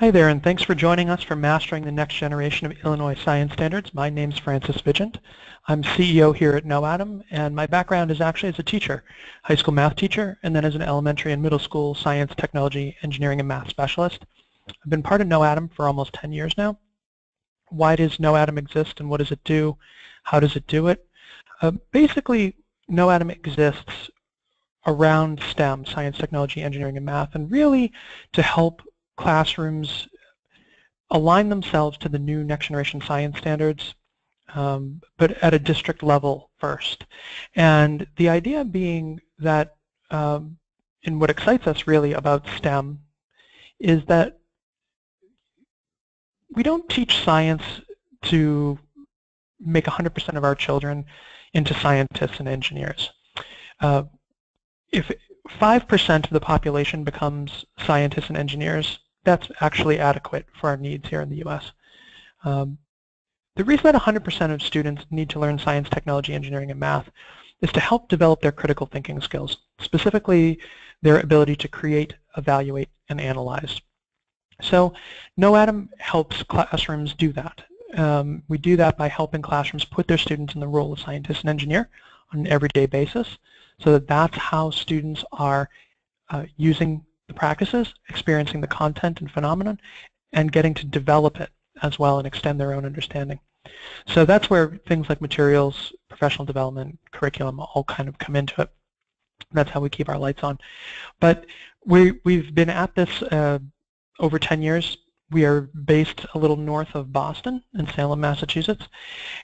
Hi there, and thanks for joining us for Mastering the Next Generation of Illinois Science Standards. My name's Francis Vigent. I'm CEO here at KnowAtom, and my background is actually as a teacher, high school math teacher, and then as an elementary and middle school science, technology, engineering, and math specialist. I've been part of KnowAtom for almost 10 years now. Why does KnowAtom exist, and what does it do? How does it do it? Basically, KnowAtom exists around STEM, science, technology, engineering, and math, and really to help classrooms align themselves to the new next generation science standards, but at a district level first. And the idea being that, and what excites us really about STEM is that we don't teach science to make 100% of our children into scientists and engineers. If 5% of the population becomes scientists and engineers, that's actually adequate for our needs here in the U.S. The reason that 100% of students need to learn science, technology, engineering, and math is to help develop their critical thinking skills, specifically their ability to create, evaluate, and analyze. So KnowAtom helps classrooms do that. We do that by helping classrooms put their students in the role of scientist and engineer on an everyday basis, so that that's how students are using the practices, experiencing the content and phenomenon, and getting to develop it as well and extend their own understanding. So that's where things like materials, professional development, curriculum all kind of come into it. That's how we keep our lights on. But we've been at this over 10 years. We are based a little north of Boston in Salem, Massachusetts,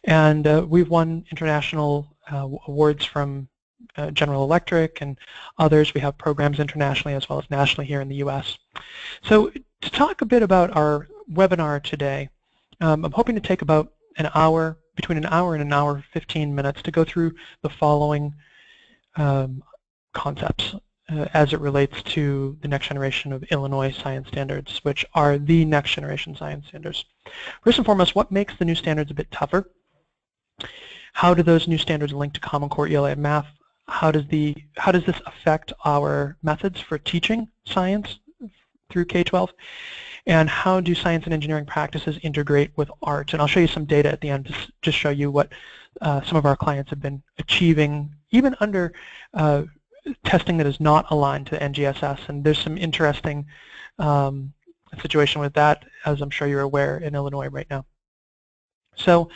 and we've won international awards from General Electric and others. We have programs internationally as well as nationally here in the U.S. So to talk a bit about our webinar today, I'm hoping to take about an hour, between an hour and an hour 15 minutes to go through the following concepts as it relates to the next generation of Illinois science standards, which are the next generation science standards. First and foremost, what makes the new standards a bit tougher? How do those new standards link to Common Core ELA and math? How does this affect our methods for teaching science through K-12? And how do science and engineering practices integrate with art? And I'll show you some data at the end to just show you what some of our clients have been achieving, even under testing that is not aligned to NGSS. And there's some interesting situation with that, as I'm sure you're aware, in Illinois right now. So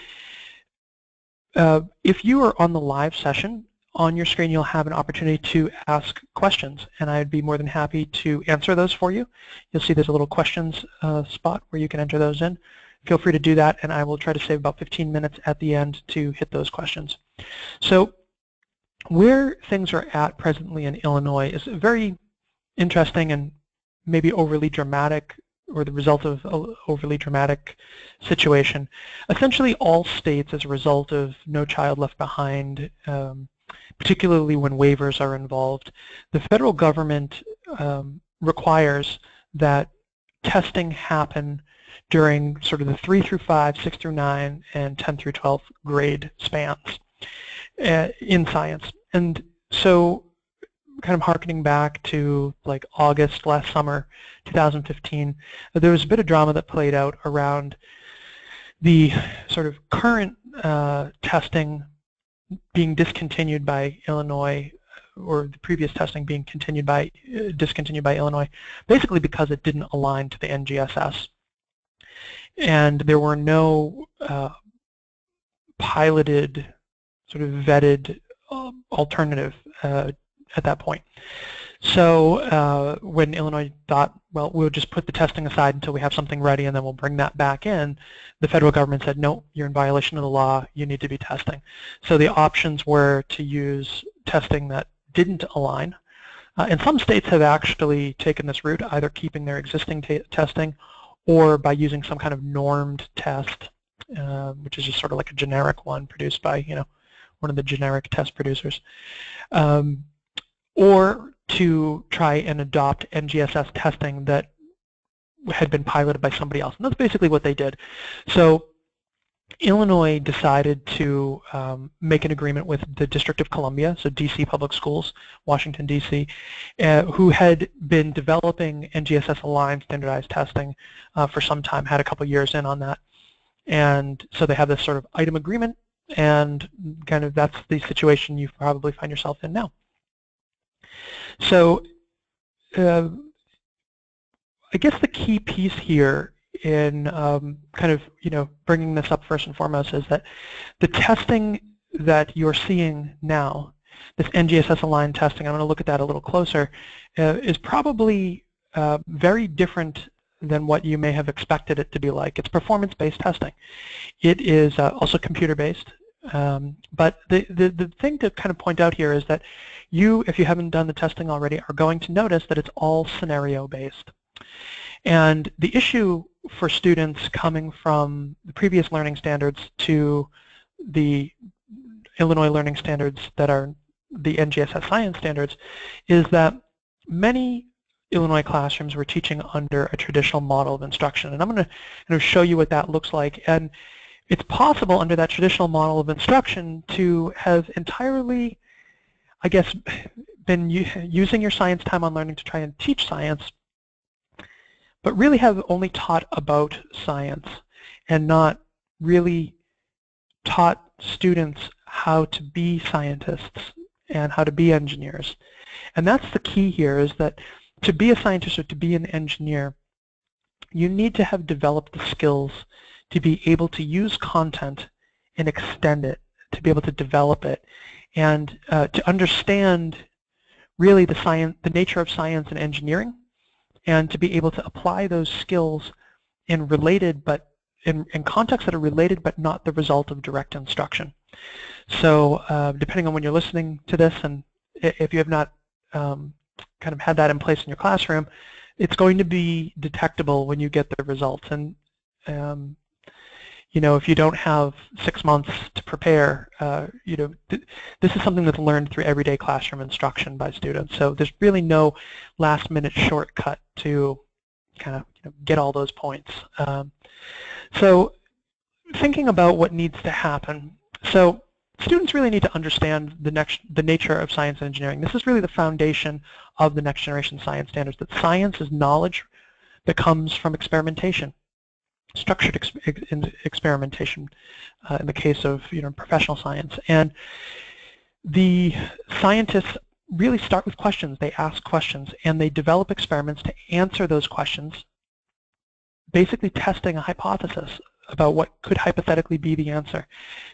if you are on the live session, on your screen you'll have an opportunity to ask questions, and I'd be more than happy to answer those for you. You'll see there's a little questions spot where you can enter those in. Feel free to do that, and I will try to save about 15 minutes at the end to hit those questions. So where things are at presently in Illinois is very interesting and maybe overly dramatic, or the result of an overly dramatic situation. Essentially all states, as a result of No Child Left Behind, particularly when waivers are involved, the federal government requires that testing happen during sort of the 3 through 5, 6 through 9, and 10 through 12 grade spans in science. And so kind of harkening back to like August last summer, 2015, there was a bit of drama that played out around the sort of current testing being discontinued by Illinois, or the previous testing being discontinued by Illinois, basically because it didn't align to the NGSS. And there were no piloted, sort of vetted alternative at that point. So when Illinois thought, well, we'll just put the testing aside until we have something ready and then we'll bring that back in, the federal government said, no, you're in violation of the law, you need to be testing. So the options were to use testing that didn't align. And some states have actually taken this route, either keeping their existing testing or by using some kind of normed test, which is just sort of like a generic one produced by, one of the generic test producers. Or to try and adopt NGSS testing that had been piloted by somebody else. And that's basically what they did. So Illinois decided to make an agreement with the District of Columbia, so DC Public Schools, Washington, DC, who had been developing NGSS aligned standardized testing for some time, had a couple years in on that. And so they have this sort of item agreement, and kind of that's the situation you probably find yourself in now. So I guess the key piece here in kind of bringing this up first and foremost is that the testing that you're seeing now, this NGSS aligned testing, I'm going to look at that a little closer, is probably very different than what you may have expected it to be like. It's performance-based testing. It is also computer-based, but the thing to kind of point out here is that you, if you haven't done the testing already, are going to notice that it's all scenario-based. And the issue for students coming from the previous learning standards to the Illinois learning standards that are the NGSS science standards is that many Illinois classrooms were teaching under a traditional model of instruction. And I'm going to show you what that looks like. And it's possible under that traditional model of instruction to have entirely, I guess, been using your science time on learning to try and teach science, but really have only taught about science and not really taught students how to be scientists and how to be engineers. And that's the key here, is that to be a scientist or to be an engineer, you need to have developed the skills to be able to use content and extend it, to be able to develop it, and to understand really the nature of science and engineering, and to be able to apply those skills in contexts that are related but not the result of direct instruction. So depending on when you're listening to this, and if you have not kind of had that in place in your classroom, it's going to be detectable when you get the results. And if you don't have 6 months to prepare, this is something that's learned through everyday classroom instruction by students. So there's really no last-minute shortcut to kind of get all those points. So thinking about what needs to happen, so students really need to understand the nature of science and engineering. This is really the foundation of the next generation science standards, that science is knowledge that comes from experimentation, structured experimentation in the case of professional science. And the scientists really start with questions. They ask questions and they develop experiments to answer those questions, basically testing a hypothesis about what could hypothetically be the answer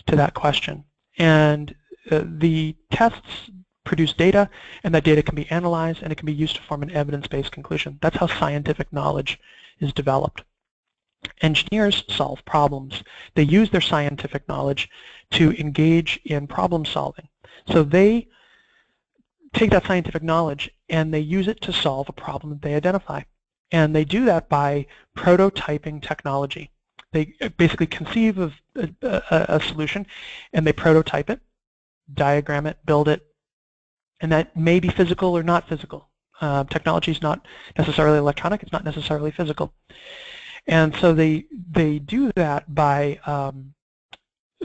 to that question. And the tests produce data, and that data can be analyzed and it can be used to form an evidence-based conclusion. That's how scientific knowledge is developed. Engineers solve problems. They use their scientific knowledge to engage in problem solving. So they take that scientific knowledge and they use it to solve a problem that they identify. And they do that by prototyping technology. They basically conceive of a solution and they prototype it, diagram it, build it, and that may be physical or not physical. Technology is not necessarily electronic, it's not necessarily physical. And so they do that by,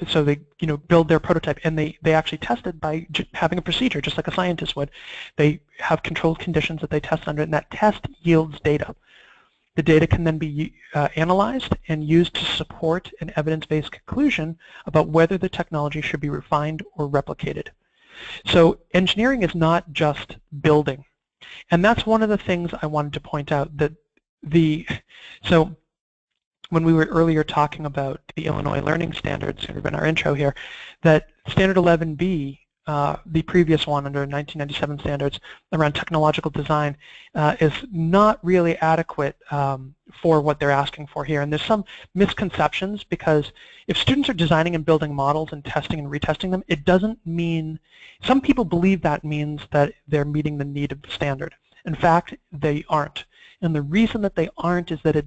so they build their prototype, and they actually test it by having a procedure, just like a scientist would. They have controlled conditions that they test under, and that test yields data. The data can then be analyzed and used to support an evidence-based conclusion about whether the technology should be refined or replicated. So engineering is not just building. And that's one of the things I wanted to point out, that so when we were earlier talking about the Illinois learning standards, in our intro here, that Standard 11B, the previous one under 1997 standards around technological design, is not really adequate for what they're asking for here. And there's some misconceptions, because if students are designing and building models and testing and retesting them, it doesn't mean, some people believe that means that they're meeting the need of the standard. In fact, they aren't. And the reason that they aren't is that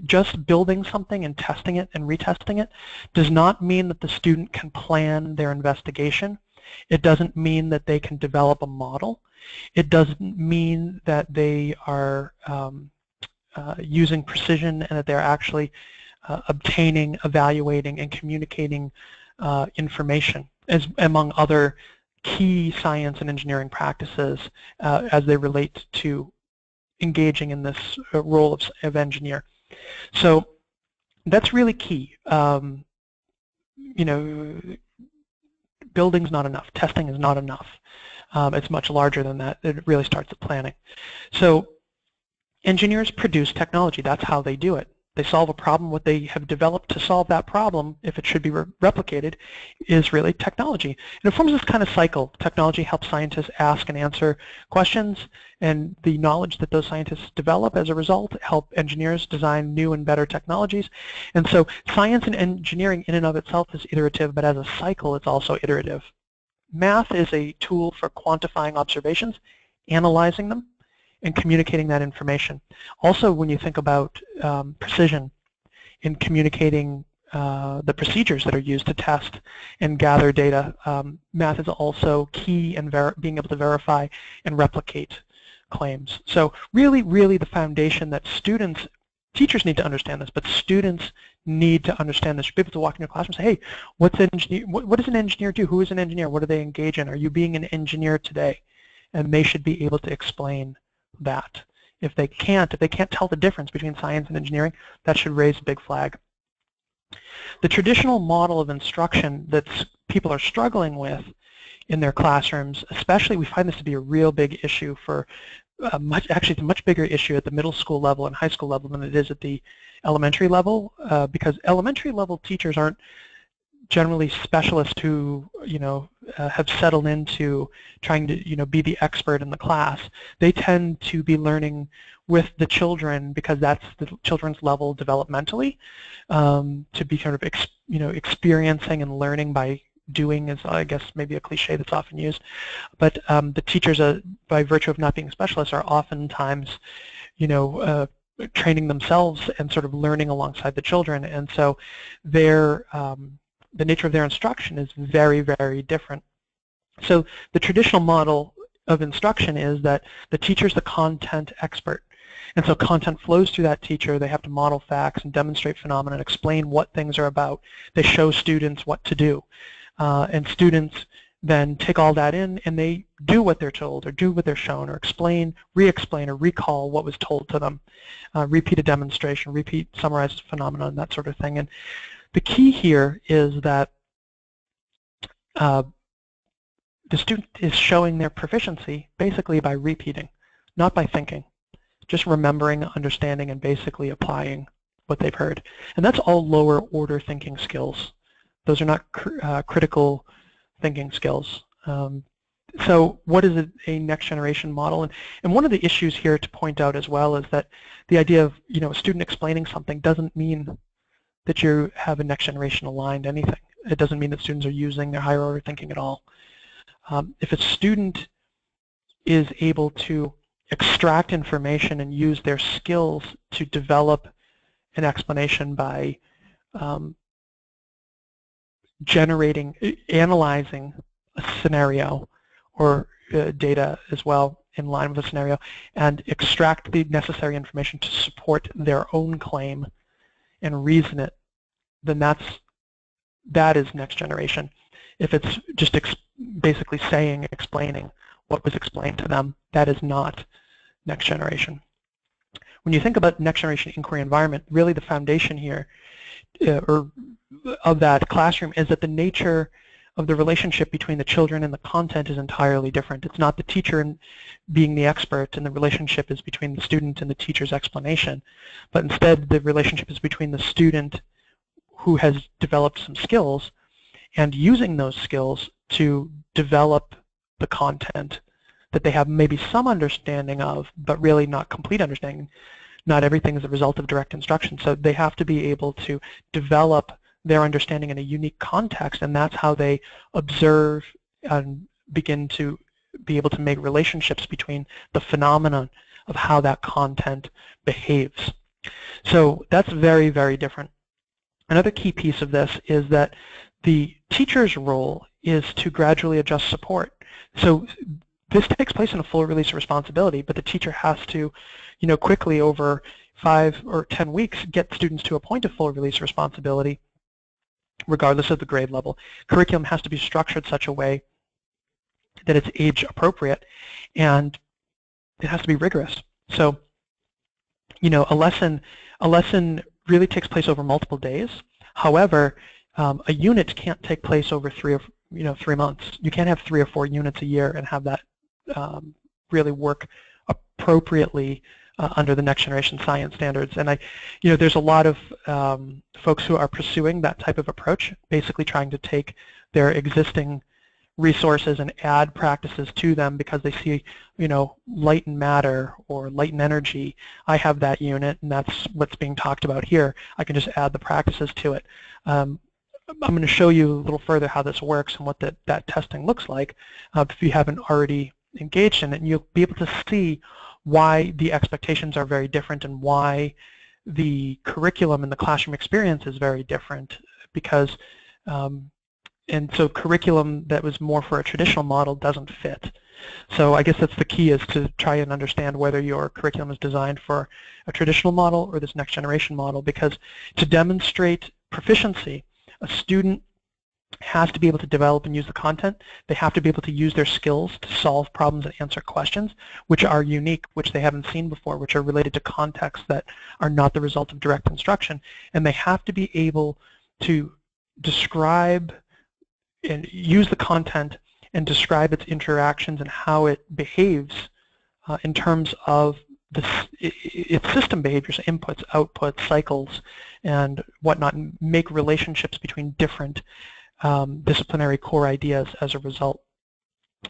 just building something and testing it and retesting it does not mean that the student can plan their investigation. It doesn't mean that they can develop a model. It doesn't mean that they are using precision and that they're actually obtaining, evaluating, and communicating information, as among other key science and engineering practices as they relate to engaging in this role of engineer. So that's really key. You know, building's not enough. Testing is not enough. It's much larger than that. It really starts at planning. So engineers produce technology. That's how they do it. They solve a problem. What they have developed to solve that problem, if it should be replicated, is really technology. And it forms this kind of cycle. Technology helps scientists ask and answer questions, and the knowledge that those scientists develop as a result help engineers design new and better technologies. And so science and engineering in and of itself is iterative, but as a cycle it's also iterative. Math is a tool for quantifying observations, analyzing them, and communicating that information. Also, when you think about precision in communicating the procedures that are used to test and gather data, math is also key in being able to verify and replicate claims. So really, really the foundation that teachers need to understand this, but students need to understand this. You should be able to walk in your classroom and say, hey, what does an engineer do? Who is an engineer? What do they engage in? Are you being an engineer today? And they should be able to explain that. If they can't tell the difference between science and engineering, that should raise a big flag. The traditional model of instruction that people are struggling with in their classrooms, especially, we find this to be a real big issue for actually it's a much bigger issue at the middle school level and high school level than it is at the elementary level, because elementary level teachers aren't generally specialists who have settled into trying to be the expert in the class. They tend to be learning with the children because that's the children's level developmentally, to be sort of experiencing and learning by doing is, I guess, maybe a cliche that's often used. But the teachers, by virtue of not being specialists, are oftentimes training themselves and sort of learning alongside the children, and so the nature of their instruction is very, very different. So the traditional model of instruction is that the teacher's the content expert. And so content flows through that teacher. They have to model facts and demonstrate phenomena and explain what things are about. They show students what to do. And students then take all that in and they do what they're told or do what they're shown or explain, re-explain, or recall what was told to them. Repeat a demonstration, summarize a phenomenon, that sort of thing. And the key here is that the student is showing their proficiency basically by repeating, not by thinking, just remembering, understanding, and basically applying what they've heard. And that's all lower order thinking skills. Those are not critical thinking skills. So what is a next generation model? And one of the issues here to point out as well is that the idea of a student explaining something doesn't mean that you have a next generation aligned anything. It doesn't mean that students are using their higher order thinking at all. If a student is able to extract information and use their skills to develop an explanation by analyzing a scenario or data as well in line with a scenario, and extract the necessary information to support their own claim and reason it, then that is next generation. If it's just basically explaining what was explained to them, that is not next generation. When you think about next generation inquiry environment, really the foundation here of that classroom is that the nature of the relationship between the children and the content is entirely different. It's not the teacher being the expert and the relationship is between the student and the teacher's explanation, but instead the relationship is between the student who has developed some skills and using those skills to develop the content that they have maybe some understanding of, but really not complete understanding. Not everything is a result of direct instruction, so they have to be able to develop their understanding in a unique context, and that's how they observe and begin to be able to make relationships between the phenomenon of how that content behaves. So that's very, very different. Another key piece of this is that the teacher's role is to gradually adjust support. So this takes place in a full release of responsibility, but the teacher has to, quickly over 5 or 10 weeks get students to a point of full release responsibility, regardless of the grade level. Curriculum has to be structured such a way that it's age appropriate, and it has to be rigorous. So, you know, a lesson really takes place over multiple days. However, a unit can't take place over 3 months. You can't have 3 or 4 units a year and have that really work appropriately under the next generation science standards. And there's a lot of folks who are pursuing that type of approach, basically trying to take their existing resources and add practices to them because they see, light and matter or light and energy. I have that unit, and that's what's being talked about here. I can just add the practices to it. I'm going to show you a little further how this works and what that testing looks like if you haven't already engaged in it, and you'll be able to see why the expectations are very different and why the curriculum and the classroom experience is very different, because and so curriculum that was more for a traditional model doesn't fit. So I guess that's the key, is to try and understand whether your curriculum is designed for a traditional model or this next generation model, because to demonstrate proficiency, a student has to be able to develop and use the content. They have to be able to use their skills to solve problems and answer questions, which are unique, which they haven't seen before, which are related to contexts that are not the result of direct instruction. And they have to be able to describe and use the content and describe its interactions and how it behaves in terms of its system behaviors, inputs, outputs, cycles, and whatnot, and make relationships between different disciplinary core ideas as a result.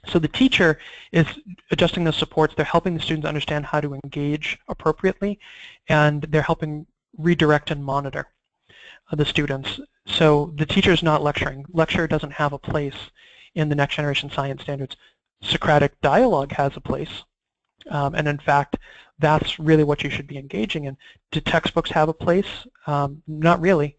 So the teacher is adjusting the supports. They're helping the students understand how to engage appropriately, and they're helping redirect and monitor the students. So the teacher is not lecturing. Lecture doesn't have a place in the next generation science standards. Socratic dialogue has a place, and in fact that's really what you should be engaging in. Do textbooks have a place? Not really.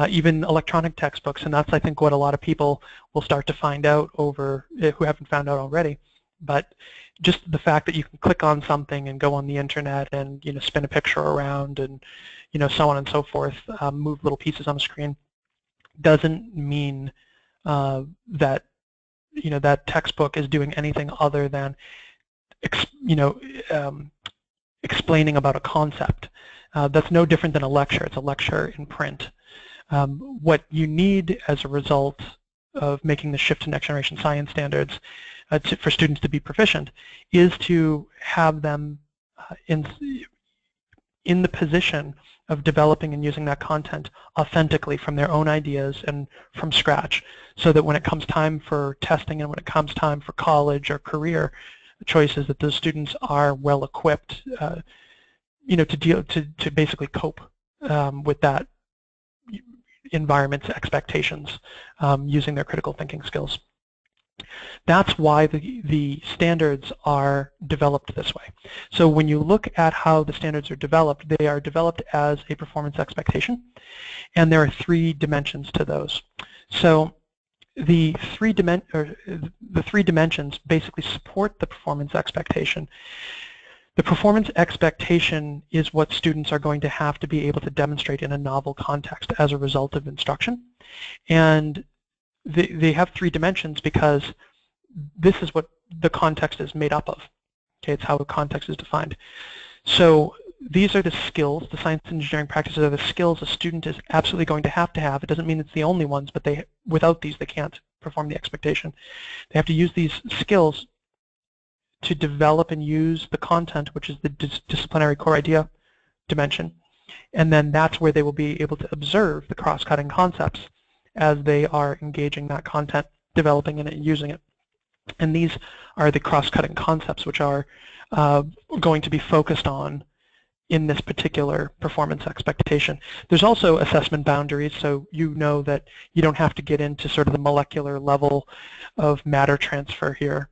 Even electronic textbooks, and that's, I think, what a lot of people will start to find out over, who haven't found out already. But just the fact that you can click on something and go on the internet and spin a picture around and so on and so forth, move little pieces on the screen, doesn't mean that that textbook is doing anything other than explaining about a concept. That's no different than a lecture. It's a lecture in print. What you need as a result of making the shift to next generation science standards for students to be proficient is to have them in the position of developing and using that content authentically from their own ideas and from scratch, so that when it comes time for testing and when it comes time for college or career choices, that those students are well equipped to basically cope with that environment's expectations using their critical thinking skills. That's why the standards are developed this way. So when you look at how the standards are developed, they are developed as a performance expectation, and there are 3 dimensions to those. So the three dimensions basically support the performance expectation. The performance expectation is what students are going to have to be able to demonstrate in a novel context as a result of instruction. And they have 3 dimensions because this is what the context is made up of. Okay, it's how the context is defined. So these are the skills, the science and engineering practices are the skills a student is absolutely going to have. It doesn't mean it's the only ones, but without these they can't perform the expectation. They have to use these skills to develop and use the content, which is the disciplinary core idea dimension, and then that's where they will be able to observe the cross-cutting concepts as they are engaging that content, developing it and using it. And these are the cross-cutting concepts which are going to be focused on in this particular performance expectation. There's also assessment boundaries, so you know that you don't have to get into sort of the molecular level of matter transfer here.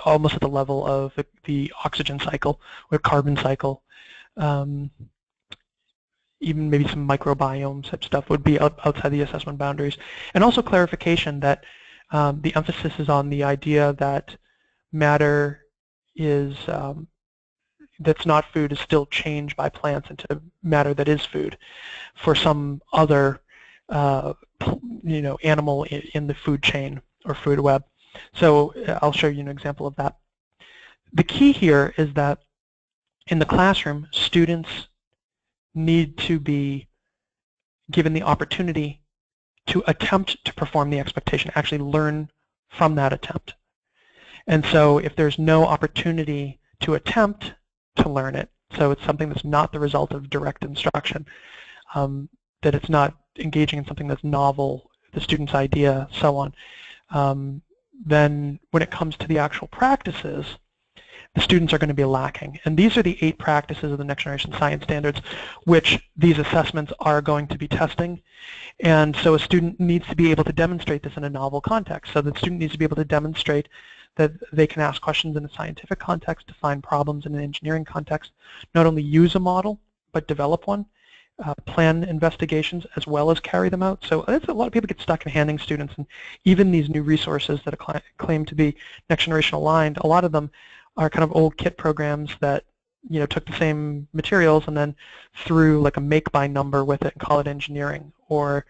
Almost at the level of the oxygen cycle or carbon cycle. Even maybe some microbiome type stuff would be outside the assessment boundaries. And also clarification that the emphasis is on the idea that matter is that's not food is still changed by plants into matter that is food for some other animal in the food chain or food web. So I'll show you an example of that. The key here is that in the classroom, students need to be given the opportunity to attempt to perform the expectation, actually learn from that attempt. And so if there's no opportunity to attempt to learn it, so it's something that's not the result of direct instruction, that it's not engaging in something that's novel, the student's idea, so on, then when it comes to the actual practices, the students are going to be lacking. And these are the 8 practices of the Next Generation Science Standards which these assessments are going to be testing. And so a student needs to be able to demonstrate this in a novel context. So the student needs to be able to demonstrate that they can ask questions in a scientific context, define problems in an engineering context, not only use a model, but develop one, plan investigations as well as carry them out. So a lot of people get stuck in handing students, and even these new resources that claim to be next generation aligned, a lot of them are kind of old kit programs that took the same materials and then threw like a make by number with it and call it engineering, or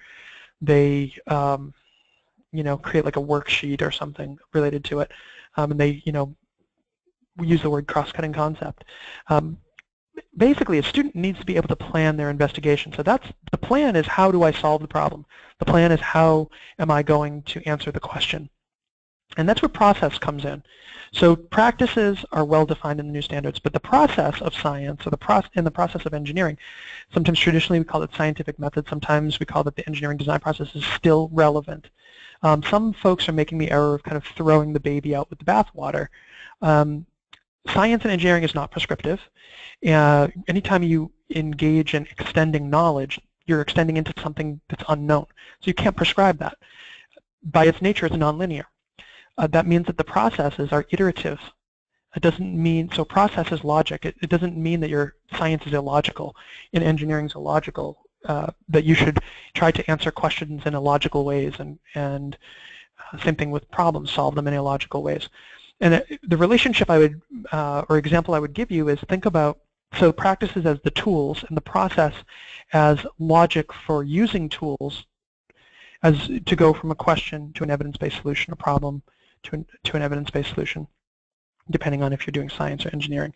they create like a worksheet or something related to it, and they use the word cross-cutting concept. Basically, a student needs to be able to plan their investigation. So that's the plan is how do I solve the problem? The plan is how am I going to answer the question? And that's where process comes in. So practices are well defined in the new standards, but the process of science, or in the process of engineering, sometimes traditionally we call it scientific method, sometimes we call it the engineering design process, is still relevant. Some folks are making the error of kind of throwing the baby out with the bathwater. Science and engineering is not prescriptive. Anytime you engage in extending knowledge, you're extending into something that's unknown. So you can't prescribe that. By its nature, it's nonlinear. That means that the processes are iterative. It doesn't mean, so process is logic. It doesn't mean that your science is illogical and engineering is illogical, that you should try to answer questions in illogical ways and same thing with problems, solve them in illogical ways. And the relationship I would, or example I would give you is think about, so practices as the tools and the process as logic for using tools as to go from a question to an evidence-based solution, a problem to an evidence-based solution, depending on if you're doing science or engineering.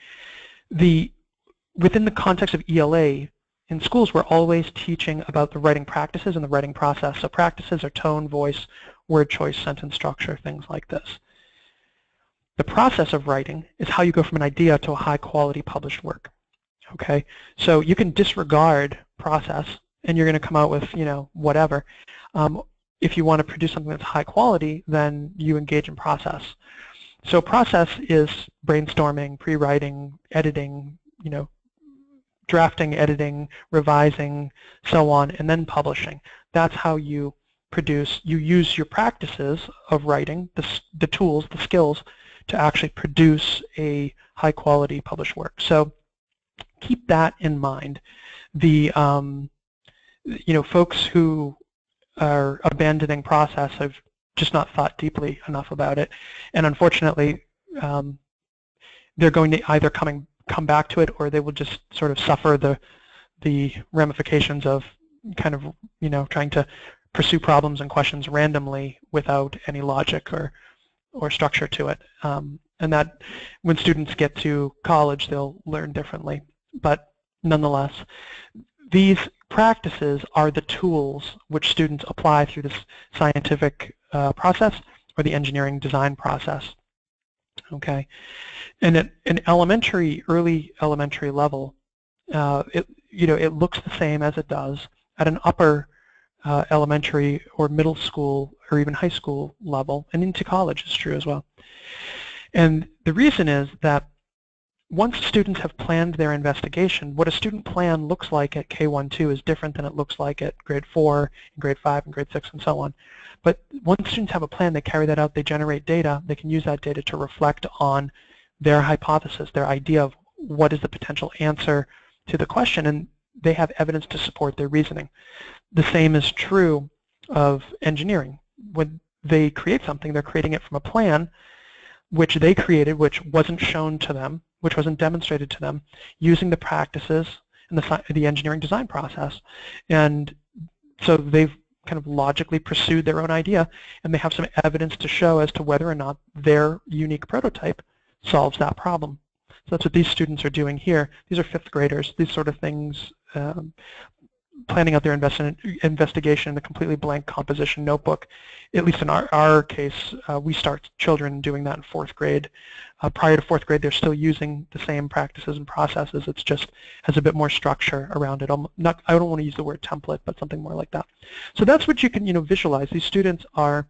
Within the context of ELA, in schools we're always teaching about the writing practices and the writing process. So practices are tone, voice, word choice, sentence structure, things like this. The process of writing is how you go from an idea to a high-quality published work. Okay, so you can disregard process, and you're going to come out with whatever. If you want to produce something that's high quality, then you engage in process. So process is brainstorming, pre-writing, editing, drafting, editing, revising, so on, and then publishing. That's how you produce. You use your practices of writing, the tools, the skills, to actually produce a high-quality published work. So keep that in mind. The folks who are abandoning process have just not thought deeply enough about it, and unfortunately, they're going to either come back to it, or they will just sort of suffer the ramifications of kind of trying to pursue problems and questions randomly without any logic or structure to it. And that when students get to college, they'll learn differently. But nonetheless, these practices are the tools which students apply through this scientific process or the engineering design process. Okay, and at an early elementary level, it looks the same as it does at an upper elementary or middle school or even high school level, and into college is true as well. And the reason is that once students have planned their investigation, what a student plan looks like at K1-2 is different than it looks like at grade 4, and grade 5, and grade 6, and so on. But once students have a plan, they carry that out, they generate data, they can use that data to reflect on their hypothesis, their idea of what is the potential answer to the question, and they have evidence to support their reasoning. The same is true of engineering. When they create something, they're creating it from a plan. which they created, which wasn't shown to them, which wasn't demonstrated to them, using the practices in the engineering design process. And so they've kind of logically pursued their own idea, and they have some evidence to show as to whether or not their unique prototype solves that problem. So that's what these students are doing here. These are fifth graders. These sort of things, planning out their investigation in a completely blank composition notebook. At least in our case, we start children doing that in fourth grade. Prior to fourth grade, they're still using the same practices and processes. It's just has a bit more structure around it. I don't want to use the word template, but something more like that. So that's what you can visualize. These students are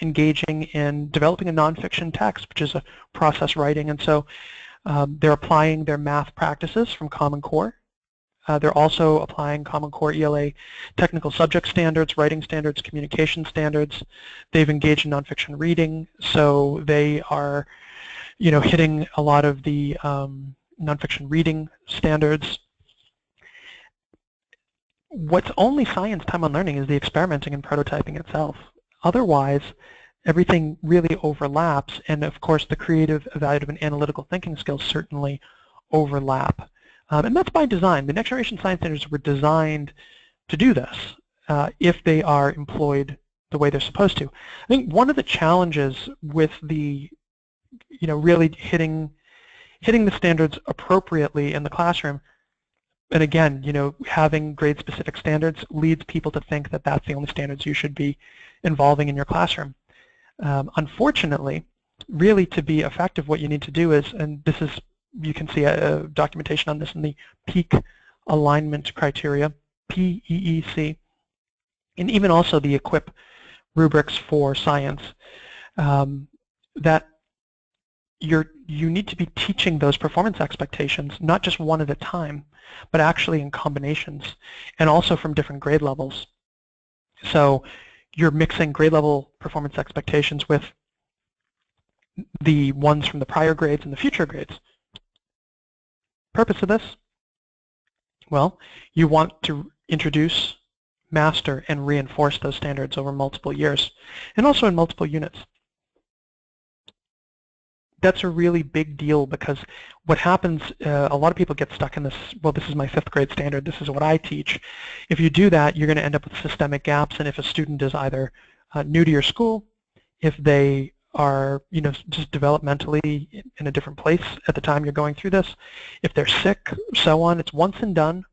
engaging in developing a nonfiction text, which is a process writing, and so they're applying their math practices from Common Core. They're also applying Common Core ELA technical subject standards, writing standards, communication standards. They've engaged in nonfiction reading, so they are hitting a lot of the nonfiction reading standards. What's only science time on learning is the experimenting and prototyping itself. Otherwise, everything really overlaps, and of course the creative, evaluative, and analytical thinking skills certainly overlap. And that's by design. The next generation science standards were designed to do this if they are employed the way they're supposed to. I think one of the challenges with the, really hitting the standards appropriately in the classroom, and again, having grade-specific standards leads people to think that that's the only standards you should be involving in your classroom. Unfortunately, really to be effective, what you need to do is, and this is, you can see a documentation on this in the peak alignment criteria, PEEC, and even also the equip rubrics for science, that you need to be teaching those performance expectations, not just one at a time, but actually in combinations, and also from different grade levels. So you're mixing grade level performance expectations with the ones from the prior grades and the future grades. Purpose of this? Well, you want to introduce, master, and reinforce those standards over multiple years, and also in multiple units. That's a really big deal because what happens, a lot of people get stuck in this, well, this is my fifth grade standard, this is what I teach. If you do that, you're going to end up with systemic gaps, and if a student is either new to your school, if they are just developmentally in a different place at the time you're going through this, if they're sick, so on, it's once and done,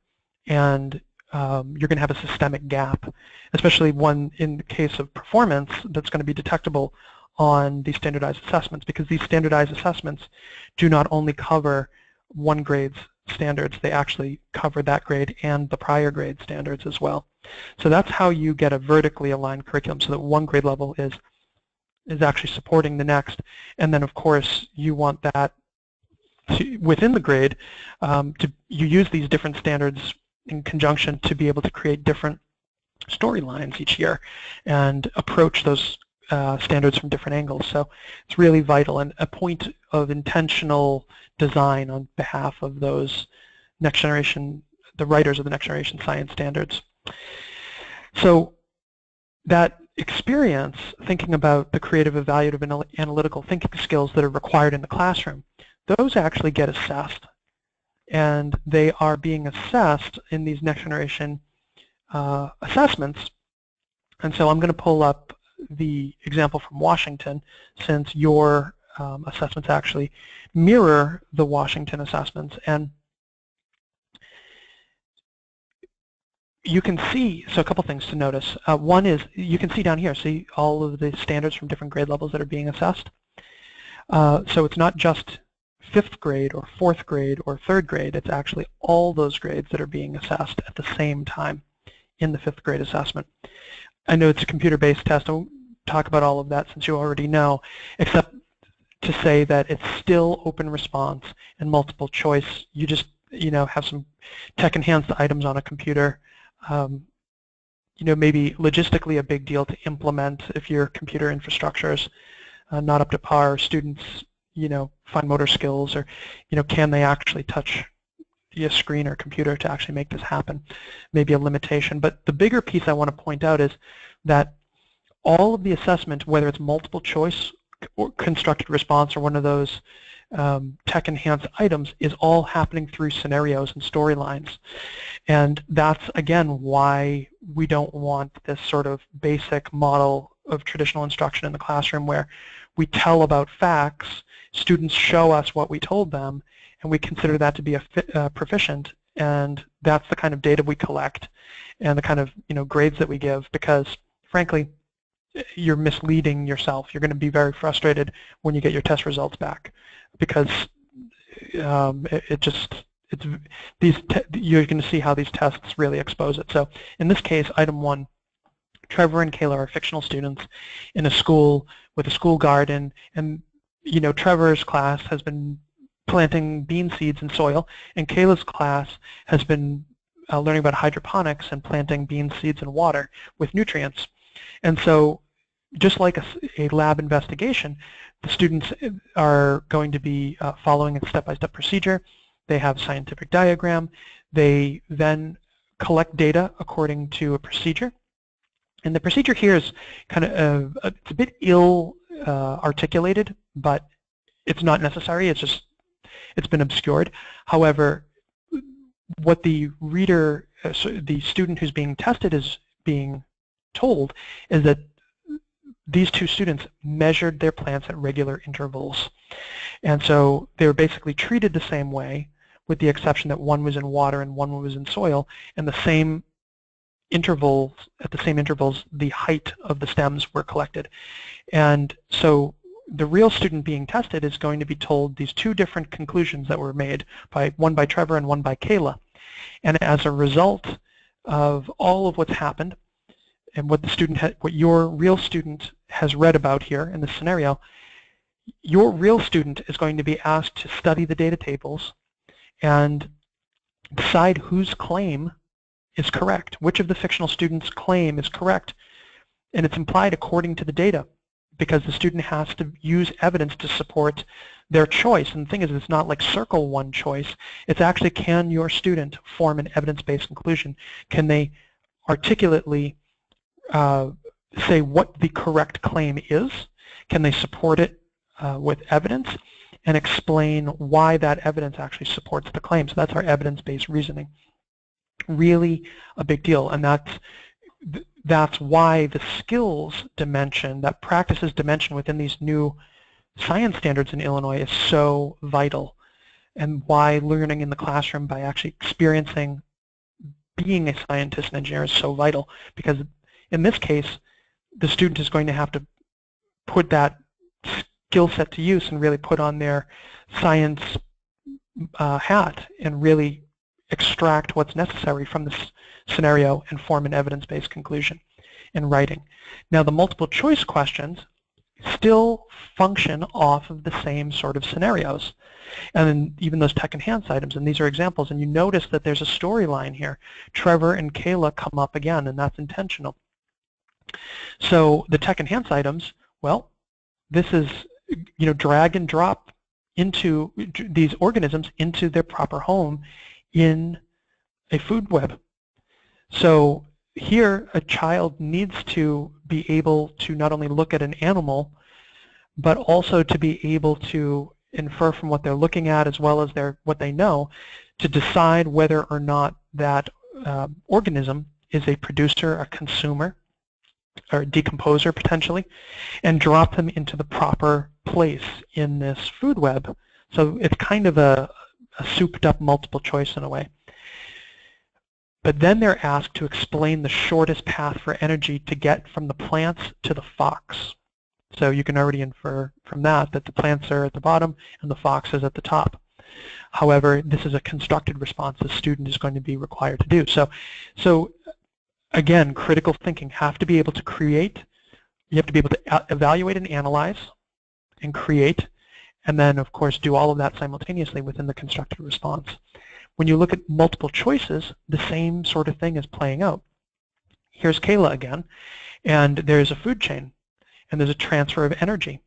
and you're going to have a systemic gap, especially one in the case of performance that's going to be detectable on these standardized assessments, because these standardized assessments do not only cover one grade's standards, they actually cover that grade and the prior grade standards as well. So that's how you get a vertically aligned curriculum, so that one grade level is actually supporting the next, and then of course you want that within the grade you use these different standards in conjunction to be able to create different storylines each year and approach those standards from different angles. So it's really vital and a point of intentional design on behalf of those next generation, the writers of the next generation science standards. So that experience, thinking about the creative, evaluative, and analytical thinking skills that are required in the classroom, those actually get assessed. And they are being assessed in these next generation assessments. And so I'm going to pull up the example from Washington, since your assessments actually mirror the Washington assessments. And you can see, so a couple things to notice. One is, you can see down here, see all of the standards from different grade levels that are being assessed. So it's not just fifth grade or fourth grade or third grade, it's actually all those grades that are being assessed at the same time in the fifth grade assessment. I know it's a computer-based test. I won't talk about all of that since you already know, except to say that it's still open response and multiple choice. You just have some tech-enhanced items on a computer. Maybe logistically a big deal to implement if your computer infrastructure is not up to par. Students, fine motor skills, or can they actually touch a screen or computer to actually make this happen? Maybe a limitation. But the bigger piece I want to point out is that all of the assessment, whether it's multiple choice constructed response or one of those tech-enhanced items is all happening through scenarios and storylines. And that's, again, why we don't want this sort of basic model of traditional instruction in the classroom where we tell about facts, students show us what we told them, and we consider that to be proficient, and that's the kind of data we collect and the kind of grades that we give, because frankly you're misleading yourself. You're going to be very frustrated when you get your test results back, because you're going to see how these tests really expose it. So in this case, item 1, Trevor and Kayla are fictional students in a school with a school garden, and Trevor's class has been planting bean seeds in soil, and Kayla's class has been learning about hydroponics and planting bean seeds in water with nutrients. And so just like a lab investigation, the students are going to be following a step-by-step procedure. They have a scientific diagram. They then collect data according to a procedure. And the procedure here is kind of it's a bit ill articulated, but it's not necessary. It's been obscured. However, what the reader, the student who's being tested is being told is that these two students measured their plants at regular intervals. And so they were basically treated the same way, with the exception that one was in water and one was in soil, and the same intervals, at the same intervals, the height of the stems were collected. And so the real student being tested is going to be told these two different conclusions that were made, one by Trevor and one by Kayla. And as a result of all of what's happened and what your real student has read about here in this scenario, your real student is going to be asked to study the data tables and decide whose claim is correct, which of the fictional students' claim is correct. And it's implied according to the data, because the student has to use evidence to support their choice. And the thing is, it's not like circle one choice. It's actually, can your student form an evidence-based conclusion? Can they articulately say what the correct claim is? Can they support it with evidence and explain why that evidence actually supports the claim? So that's our evidence-based reasoning. Really a big deal, and that's why the skills dimension, that practices dimension within these new science standards in Illinois is so vital, and why learning in the classroom by actually experiencing being a scientist and engineer is so vital, because in this case the student is going to have to put that skill set to use and really put on their science hat and really extract what's necessary from this scenario and form an evidence-based conclusion in writing. Now, the multiple choice questions still function off of the same sort of scenarios, and even those tech-enhanced items, and these are examples, and you notice that there's a storyline here. Trevor and Kayla come up again, and that's intentional. So the tech-enhanced items, well, this is drag and drop into these organisms into their proper home in a food web. So here a child needs to be able to not only look at an animal, but also to be able to infer from what they're looking at, as well as what they know, to decide whether or not that organism is a producer, a consumer, or a decomposer potentially, and drop them into the proper place in this food web. So it's kind of a souped up multiple choice in a way. But then they're asked to explain the shortest path for energy to get from the plants to the fox. So you can already infer from that the plants are at the bottom and the fox is at the top. However, this is a constructed response the student is going to be required to do. So again, critical thinking, have to be able to create, you have to be able to evaluate and analyze and create, and then of course do all of that simultaneously within the constructed response. When you look at multiple choices, the same sort of thing is playing out. Here's Kayla again, and there's a food chain, and there's a transfer of energy.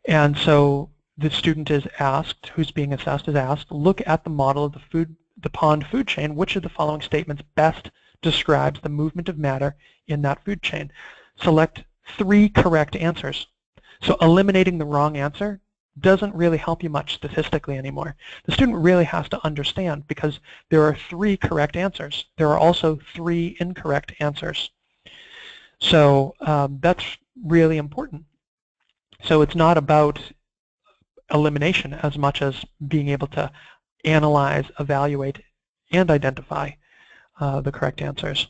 And so the student is asked, who's being assessed is asked, look at the model of the pond food chain. Which of the following statements best describes the movement of matter in that food chain? Select 3 correct answers. So eliminating the wrong answer doesn't really help you much statistically anymore. The student really has to understand, because there are 3 correct answers. There are also 3 incorrect answers. So that's really important. So it's not about elimination as much as being able to analyze, evaluate, and identify the correct answers.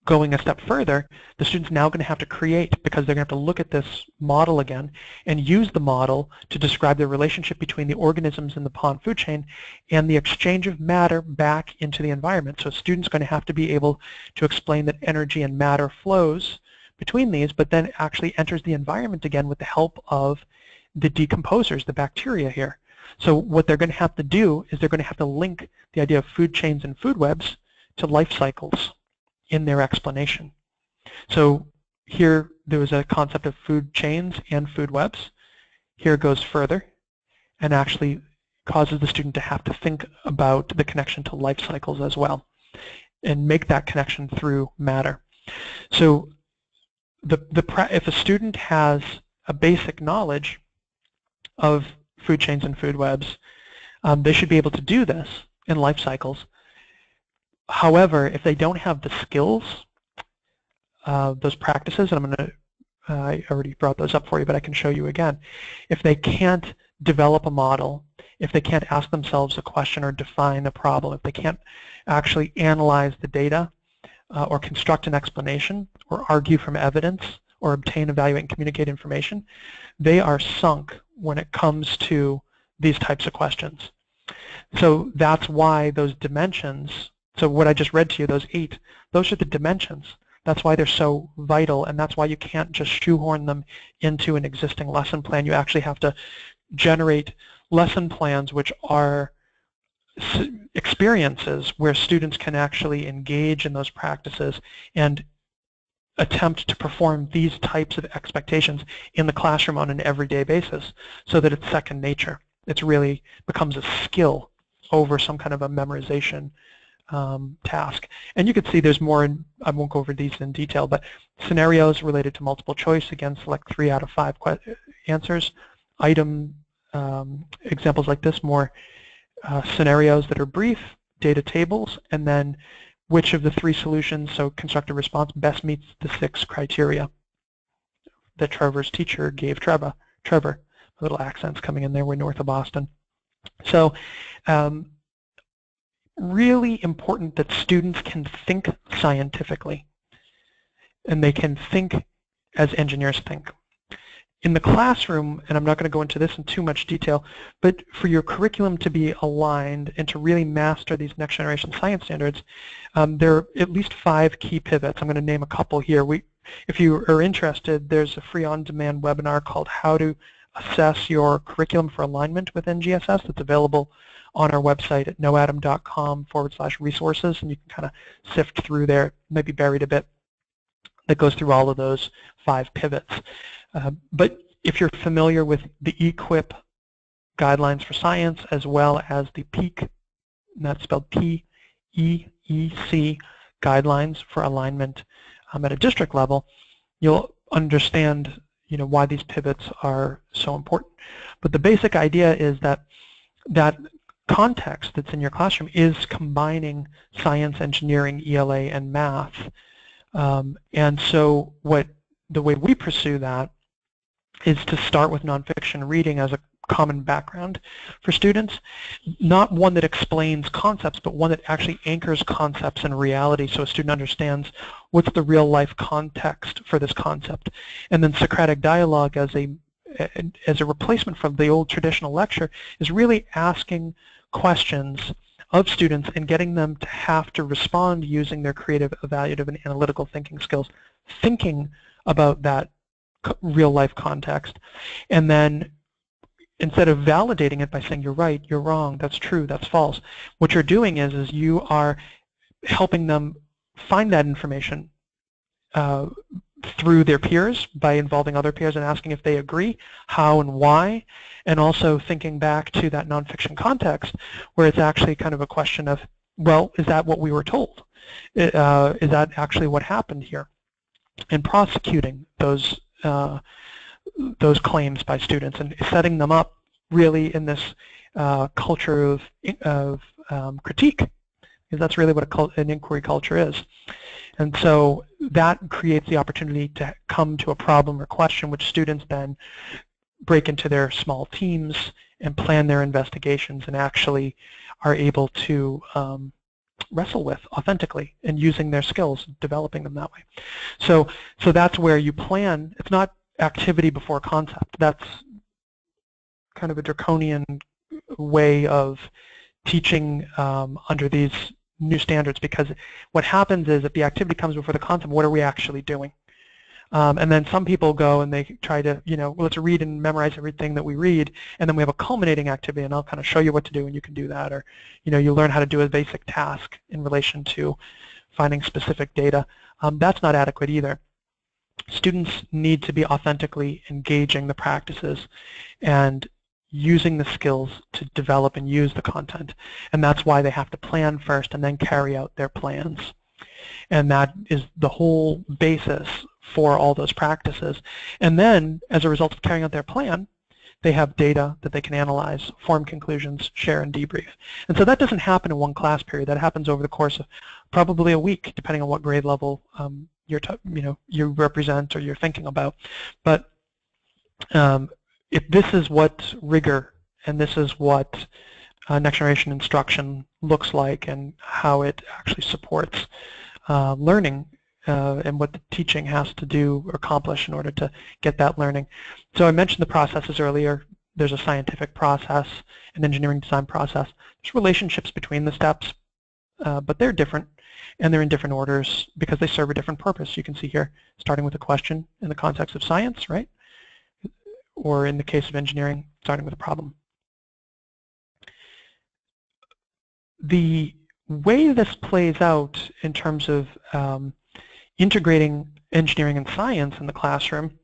Going a step further, the student's now going to have to create, because they're going to have to look at this model again and use the model to describe the relationship between the organisms in the pond food chain and the exchange of matter back into the environment. So a student's going to have to be able to explain that energy and matter flows between these, but then actually enters the environment again with the help of the decomposers, the bacteria here. So what they're going to have to do is they're going to have to link the idea of food chains and food webs to life cycles in their explanation. So here there was a concept of food chains and food webs. Here it goes further and actually causes the student to have to think about the connection to life cycles as well and make that connection through matter. So if a student has a basic knowledge of food chains and food webs, they should be able to do this in life cycles. However, if they don't have the skills, those practices, and I'm going to, I already brought those up for you, but I can show you again. If they can't develop a model, if they can't ask themselves a question or define a problem, if they can't actually analyze the data or construct an explanation or argue from evidence or obtain, evaluate, and communicate information, they are sunk when it comes to these types of questions. So that's why those dimensions, so what I just read to you, those 8, those are the dimensions. That's why they're so vital, and that's why you can't just shoehorn them into an existing lesson plan. You actually have to generate lesson plans which are experiences where students can actually engage in those practices and attempt to perform these types of expectations in the classroom on an everyday basis so that it's second nature. It really becomes a skill over some kind of a memorization task. And you can see there's more, I won't go over these in detail, but scenarios related to multiple choice, again, select 3 out of 5 answers. Item examples like this, more scenarios that are brief, data tables, and then which of the 3 solutions, so constructive response, best meets the 6 criteria that Trevor's teacher gave Trevor. Little accents coming in there, we're north of Boston. So really important that students can think scientifically, and they can think as engineers think. In the classroom, and I'm not going to go into this in too much detail, but for your curriculum to be aligned and to really master these next generation science standards, there are at least 5 key pivots. I'm going to name a couple here. If you are interested, there's a free on-demand webinar called How to Assess Your Curriculum for Alignment with NGSS that's available on our website at knowatom.com/resources, and you can kind of sift through there, maybe buried a bit, that goes through all of those 5 pivots. But if you're familiar with the EQIP guidelines for science as well as the PEAC, and that's spelled P-E-E-C, guidelines for alignment at a district level, you'll understand why these pivots are so important. But the basic idea is that that context that's in your classroom is combining science, engineering, ELA, and math. And so the way we pursue that is to start with nonfiction reading as a common background for students, not one that explains concepts, but one that actually anchors concepts in reality so a student understands what's the real life context for this concept. And then Socratic dialogue as a replacement for the old traditional lecture is really asking questions of students and getting them to have to respond using their creative, evaluative, and analytical thinking skills, thinking about that real life context. And then instead of validating it by saying you're right, you're wrong, that's true, that's false, what you're doing is you are helping them find that information through their peers by involving other peers and asking if they agree, how and why, and also thinking back to that nonfiction context where it's actually kind of a question of, well, is that what we were told? Is that actually what happened here? And prosecuting those those claims by students and setting them up really in this culture of critique, because that's really what an inquiry culture is. And so that creates the opportunity to come to a problem or question which students then break into their small teams and plan their investigations and actually are able to wrestle with authentically and using their skills, developing them that way. So that's where you plan. It's not activity before concept. That's kind of a draconian way of teaching under these new standards, because what happens is if the activity comes before the concept, what are we actually doing? And then some people go and they try to, well, let's read and memorize everything that we read, and then we have a culminating activity, and I'll kind of show you what to do, and you can do that. Or, you learn how to do a basic task in relation to finding specific data. That's not adequate either. Students need to be authentically engaging the practices and using the skills to develop and use the content. And that's why they have to plan first and then carry out their plans. And that is the whole basis for all those practices. And then, as a result of carrying out their plan, they have data that they can analyze, form conclusions, share, and debrief. And so that doesn't happen in one class period. That happens over the course of probably a week, depending on what grade level you represent or you're thinking about. But if this is what rigor and this is what next generation instruction looks like and how it actually supports learning and what the teaching has to do or accomplish in order to get that learning. So I mentioned the processes earlier. There's a scientific process, an engineering design process. There's relationships between the steps, but they're different, and they're in different orders because they serve a different purpose. You can see here, starting with a question in the context of science, right? Or in the case of engineering, starting with a problem. The way this plays out in terms of integrating engineering and science in the classroom,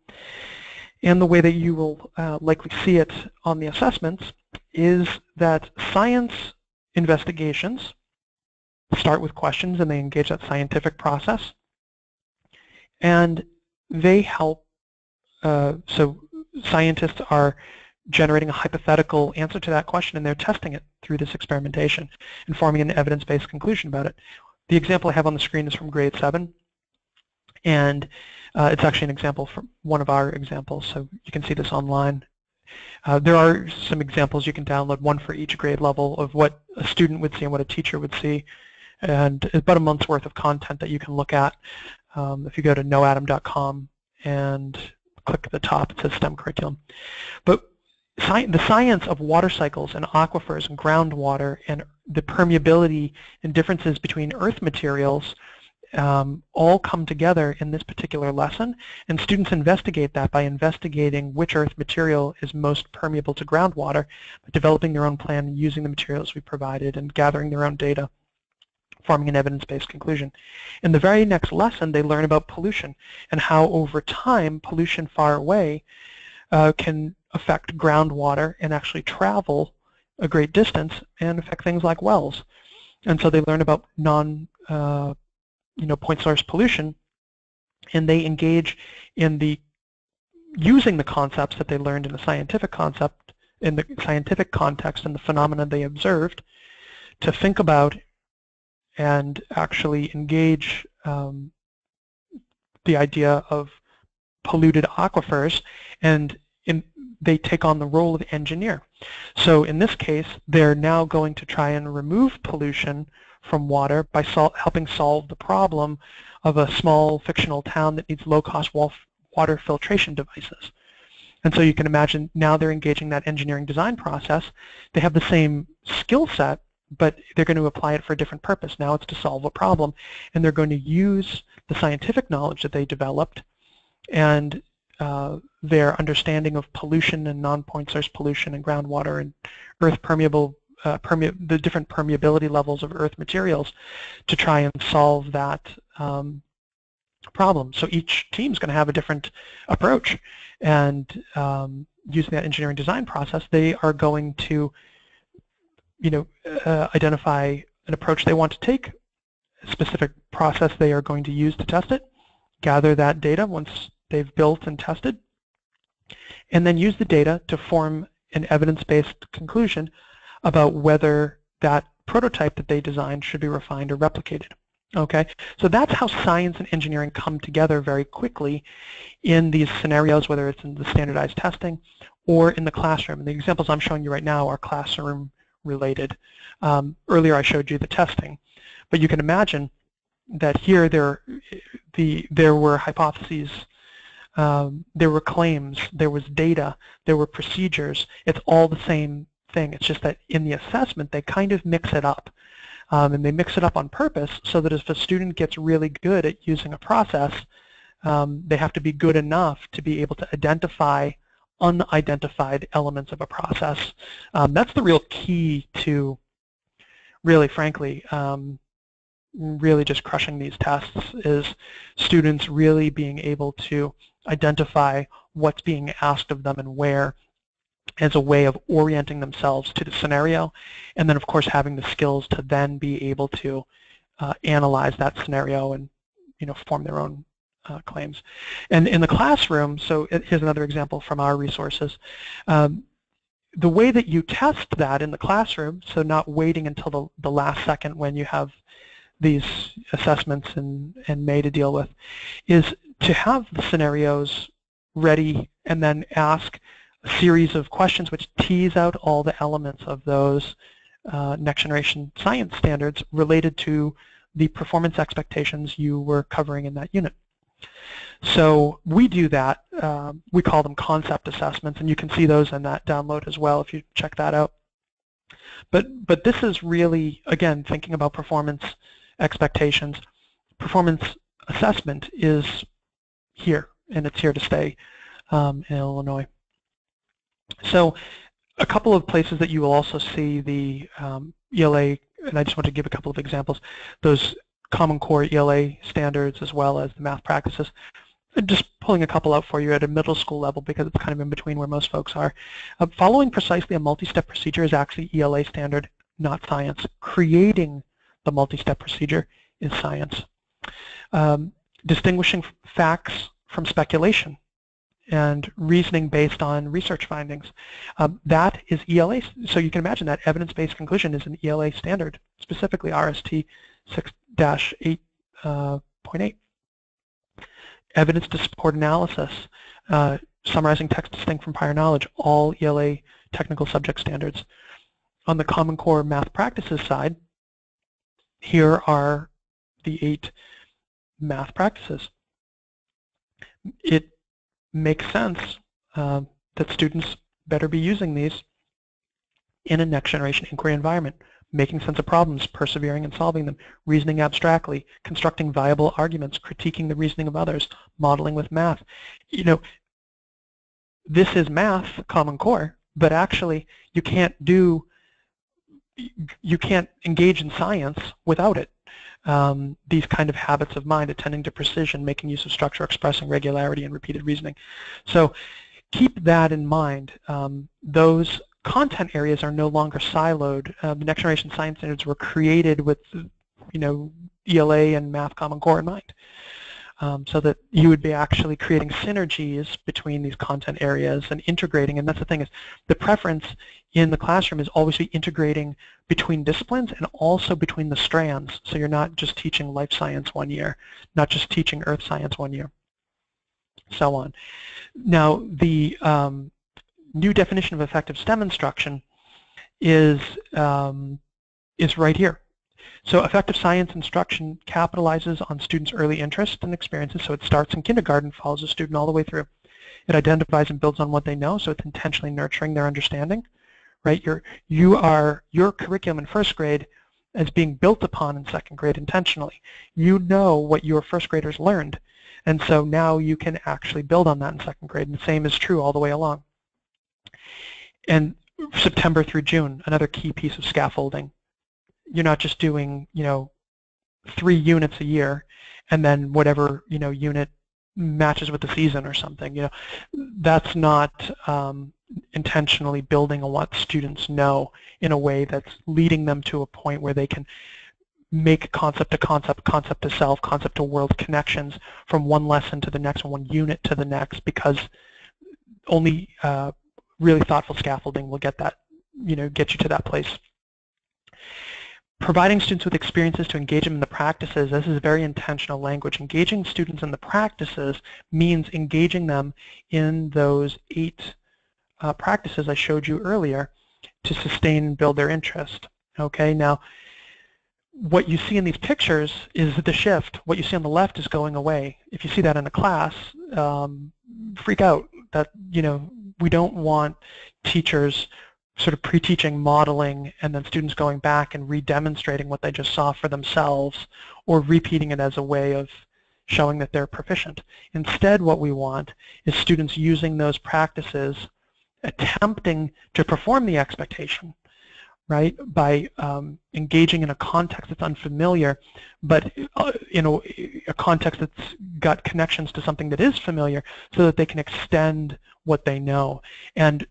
and the way that you will likely see it on the assessments, is that science investigations start with questions and they engage that scientific process, and they help, so scientists are generating a hypothetical answer to that question, and they're testing it through this experimentation and forming an evidence-based conclusion about it. The example I have on the screen is from grade 7, and it's actually an example from one of our examples, so you can see this online. There are some examples you can download, one for each grade level, of what a student would see and what a teacher would see, and about a month's worth of content that you can look at. If you go to KnowAtom.com and click at the top, it says STEM curriculum. But the science of water cycles and aquifers and groundwater and the permeability and differences between earth materials all come together in this particular lesson, and students investigate that by investigating which earth material is most permeable to groundwater, developing their own plan and using the materials we provided and gathering their own data, forming an evidence-based conclusion. In the very next lesson, they learn about pollution and how over time pollution far away can affect groundwater and actually travel a great distance and affect things like wells. And so they learn about point source pollution, and they engage in using the concepts that they learned in the scientific context and the phenomena they observed to think about and actually engage the idea of polluted aquifers, and they take on the role of engineer. So in this case, they're now going to try and remove pollution from water by helping solve the problem of a small fictional town that needs low-cost water filtration devices. And so you can imagine now they're engaging that engineering design process. They have the same skill set, but they're going to apply it for a different purpose. Now it's to solve a problem, and they're going to use the scientific knowledge that they developed and their understanding of pollution and non-point source pollution and groundwater and earth permeable, the different permeability levels of earth materials to try and solve that problem. So each team's going to have a different approach, and using that engineering design process, they are going to identify an approach they want to take, a specific process they are going to use to test it, gather that data once they've built and tested, and then use the data to form an evidence-based conclusion about whether that prototype that they designed should be refined or replicated. Okay, so that's how science and engineering come together very quickly in these scenarios, whether it's in the standardized testing or in the classroom. And the examples I'm showing you right now are classroom related. Earlier I showed you the testing, but you can imagine that here there were hypotheses, there were claims, there was data, there were procedures. It's all the same thing. It's just that in the assessment they kind of mix it up. And they mix it up on purpose so that if a student gets really good at using a process, they have to be good enough to be able to identify unidentified elements of a process. That's the real key to really, frankly, really just crushing these tests, is students really being able to identify what's being asked of them and where, as a way of orienting themselves to the scenario, and then of course having the skills to then be able to analyze that scenario and form their own claims. And in the classroom, so here's another example from our resources. The way that you test that in the classroom, so not waiting until the last second when you have these assessments and May to deal with, is to have the scenarios ready and then ask a series of questions which tease out all the elements of those next generation science standards related to the performance expectations you were covering in that unit. So we do that. We call them concept assessments, and you can see those in that download as well if you check that out. But this is really, again, thinking about performance expectations. Performance assessment is here, and it's here to stay in Illinois. So a couple of places that you will also see the ELA, and I just want to give a couple of examples, those Common Core ELA standards as well as the math practices. I'm just pulling a couple out for you at a middle school level because it's kind of in between where most folks are. Following precisely a multi-step procedure is actually ELA standard, not science. Creating the multi-step procedure is science. Distinguishing facts from speculation and reasoning based on research findings. That is ELA, so you can imagine that evidence-based conclusion is an ELA standard, specifically RST 6-8.8. Evidence to support analysis, summarizing text distinct from prior knowledge, all ELA technical subject standards. On the Common Core math practices side, here are the 8 math practices. It makes sense that students better be using these in a next generation inquiry environment, making sense of problems, persevering in solving them, reasoning abstractly, constructing viable arguments, critiquing the reasoning of others, modeling with math. This is math, Common Core, but actually you can't engage in science without it. These kind of habits of mind, attending to precision, making use of structure, expressing regularity, and repeated reasoning. So keep that in mind. Those content areas are no longer siloed. The next generation science standards were created with ELA and Math Common Core in mind, so that you would be actually creating synergies between these content areas and integrating. And that's the thing, is the preference in the classroom is always be integrating between disciplines and also between the strands, so you're not just teaching life science one year, not just teaching earth science one year, so on. Now the new definition of effective STEM instruction is right here. So effective science instruction capitalizes on students' early interests and experiences, so it starts in kindergarten, follows the student all the way through. It identifies and builds on what they know, so it's intentionally nurturing their understanding. Right? Your curriculum in first grade is being built upon in second grade intentionally. You know what your first graders learned, and so now you can actually build on that in second grade, and the same is true all the way along. And September through June, another key piece of scaffolding. You're not just doing 3 units a year and then whatever unit matches with the season or something. That's not intentionally building on what students know in a way that's leading them to a point where they can make concept to concept, concept to self, concept to world connections from one lesson to the next one unit to the next, because only really thoughtful scaffolding will get that, get you to that place. Providing students with experiences to engage them in the practices, this is very intentional language. Engaging students in the practices means engaging them in those 8 practices I showed you earlier to sustain and build their interest. Okay, now what you see in these pictures is the shift. What you see on the left is going away. If you see that in a class, freak out. That, we don't want teachers sort of pre-teaching, modeling, and then students going back and re-demonstrating what they just saw for themselves, or repeating it as a way of showing that they're proficient. Instead, what we want is students using those practices, attempting to perform the expectation, right, by engaging in a context that's unfamiliar, but in a context that's got connections to something that is familiar, so that they can extend what they know. And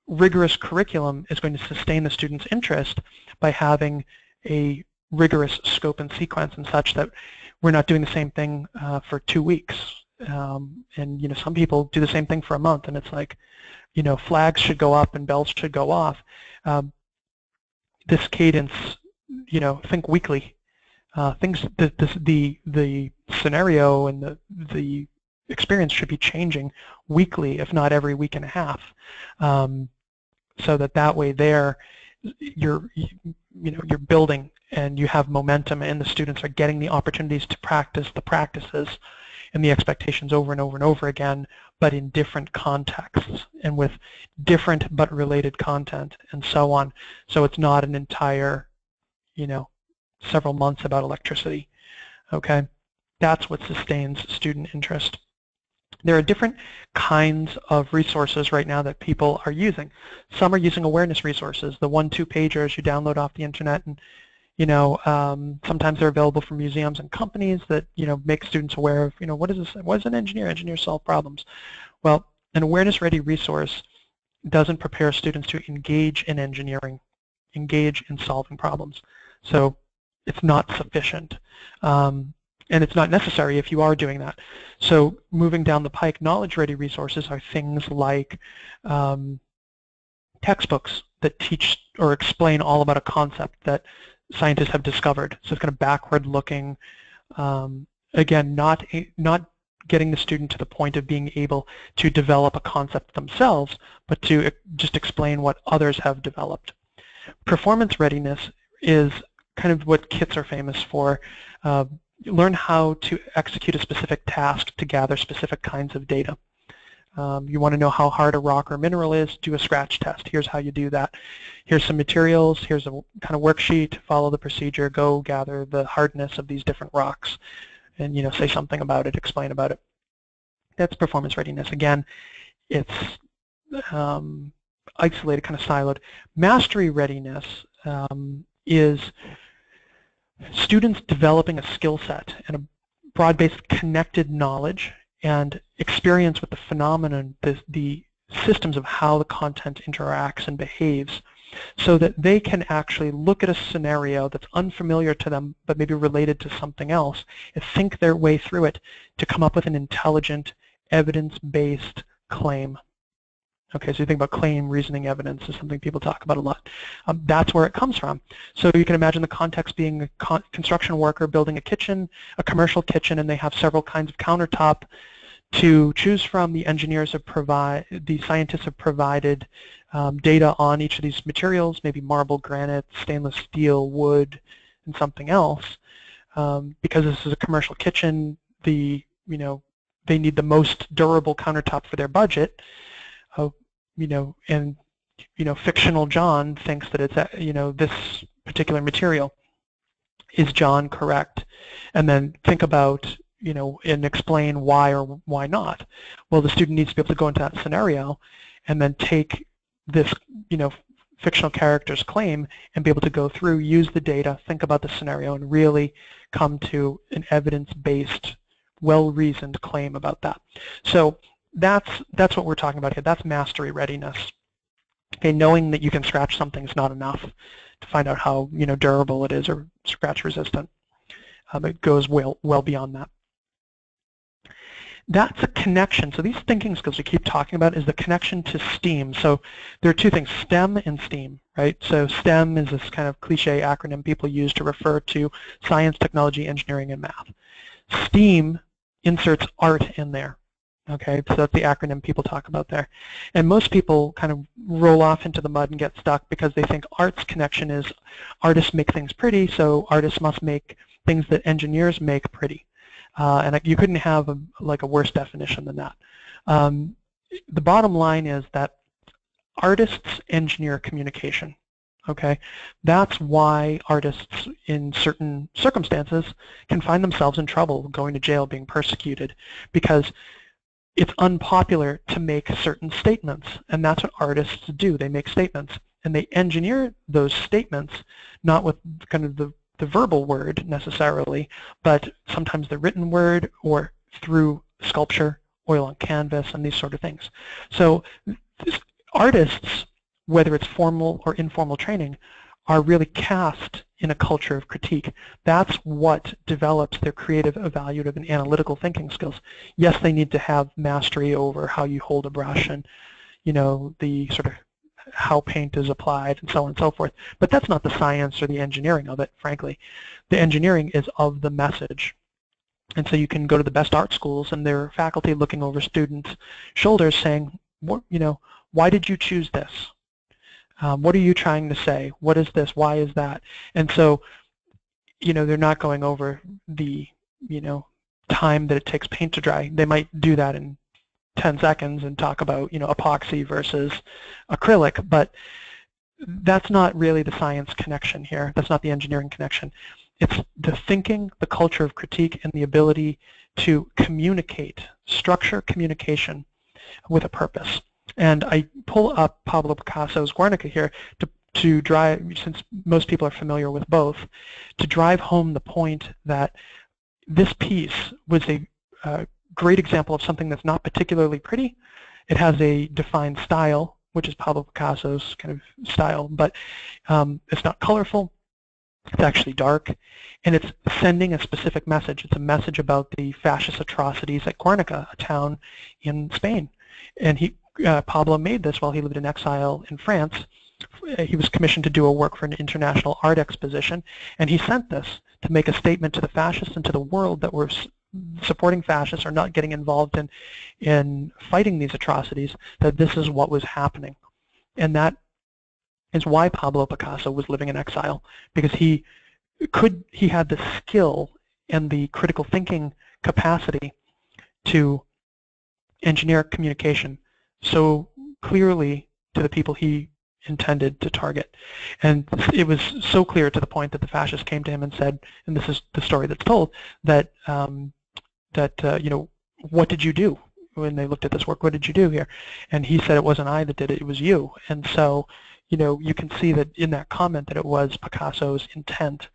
rigorous curriculum is going to sustain the student's interest by having a rigorous scope and sequence, and such that we're not doing the same thing for 2 weeks. And some people do the same thing for a month, and it's like, flags should go up and bells should go off. This cadence, think weekly. The scenario and the experience should be changing weekly, if not every week and a half, so that way you're building and you have momentum, and the students are getting the opportunities to practice the practices and the expectations over and over and over again, but in different contexts and with different but related content and so on. So it's not an entire, several months about electricity. Okay, that's what sustains student interest. There are different kinds of resources right now that people are using. Some are using awareness resources, the 1-2 pagers you download off the internet, and sometimes they're available from museums and companies that make students aware of what is this? What is an engineer? Engineers solve problems. Well, an awareness-ready resource doesn't prepare students to engage in engineering, engage in solving problems. So it's not sufficient. And it's not necessary if you are doing that. So moving down the pike, knowledge-ready resources are things like textbooks that teach or explain all about a concept that scientists have discovered. So it's kind of backward-looking. Again, not getting the student to the point of being able to develop a concept themselves, but to just explain what others have developed. Performance readiness is kind of what kits are famous for. Learn how to execute a specific task to gather specific kinds of data. You want to know how hard a rock or mineral is, do a scratch test. Here's how you do that. Here's some materials, here's a kind of worksheet, follow the procedure, go gather the hardness of these different rocks, and say something about it, explain about it. That's performance readiness. Again, it's isolated, kind of siloed. Mastery readiness is students developing a skill set and a broad-based connected knowledge and experience with the phenomenon, the systems of how the content interacts and behaves, so that they can actually look at a scenario that's unfamiliar to them but maybe related to something else and think their way through it to come up with an intelligent, evidence-based claim. Okay, so you think about claim, reasoning, evidence is something people talk about a lot. That's where it comes from. So you can imagine the context being a construction worker building a kitchen, a commercial kitchen, and they have several kinds of countertop to choose from. The engineers have the scientists have provided data on each of these materials, maybe marble, granite, stainless steel, wood, and something else. Because this is a commercial kitchen, they need the most durable countertop for their budget. And fictional John thinks that it's this particular material. Is John correct? And then think about and explain why or why not. Well, the student needs to be able to go into that scenario and then take this fictional character's claim and be able to go through, use the data, think about the scenario, and really come to an evidence-based, well-reasoned claim about that. So that's what we're talking about here. That's mastery readiness. Okay, knowing that you can scratch something is not enough to find out how durable it is or scratch resistant. It goes well beyond that. That's a connection. So these thinking skills we keep talking about is the connection to STEAM. So there are two things, STEM and STEAM, right? So STEM is this kind of cliche acronym people use to refer to science, technology, engineering, and math. STEAM inserts art in there. Okay, so that's the acronym people talk about there. And most people kind of roll off into the mud and get stuck because they think art's connection is artists make things pretty, so artists must make things that engineers make pretty. And you couldn't have a worse definition than that. The bottom line is that artists engineer communication. Okay, that's why artists in certain circumstances can find themselves in trouble, going to jail, being persecuted, because it's unpopular to make certain statements, and that's what artists do. They make statements, and they engineer those statements, not with kind of the verbal word necessarily, but sometimes the written word or through sculpture, oil on canvas, and these sort of things. So artists, whether it's formal or informal training, are really cast in a culture of critique. That's what develops their creative, evaluative, and analytical thinking skills. Yes, they need to have mastery over how you hold a brush and the sort of how paint is applied and so on and so forth, but that's not the science or the engineering of it, frankly. The engineering is of the message. And so you can go to the best art schools and their faculty looking over students' shoulders saying, why did you choose this? What are you trying to say? What is this? Why is that? And so, they're not going over the, time that it takes paint to dry. They might do that in 10 seconds and talk about, epoxy versus acrylic, but that's not really the science connection here. That's not the engineering connection. It's the thinking, the culture of critique, and the ability to communicate, structure communication with a purpose. And I pull up Pablo Picasso's Guernica here to drive, since most people are familiar with both, to drive home the point that this piece was a great example of something that's not particularly pretty. It has a defined style, which is Pablo Picasso's kind of style, but it's not colorful. It's actually dark, and it's sending a specific message. It's a message about the fascist atrocities at Guernica, a town in Spain. And Pablo made this while he lived in exile in France. He was commissioned to do a work for an international art exposition, and he sent this to make a statement to the fascists and to the world that were supporting fascists or not getting involved in fighting these atrocities, that this is what was happening. And that is why Pablo Picasso was living in exile, because he had the skill and the critical thinking capacity to engineer communication so clearly to the people he intended to target. And it was so clear to the point that the fascists came to him and said, and this is the story that's told, that what did you do when they looked at this work? What did you do here? And he said, it wasn't I that did it, it was you. And so you can see that in that comment that it was Picasso's intent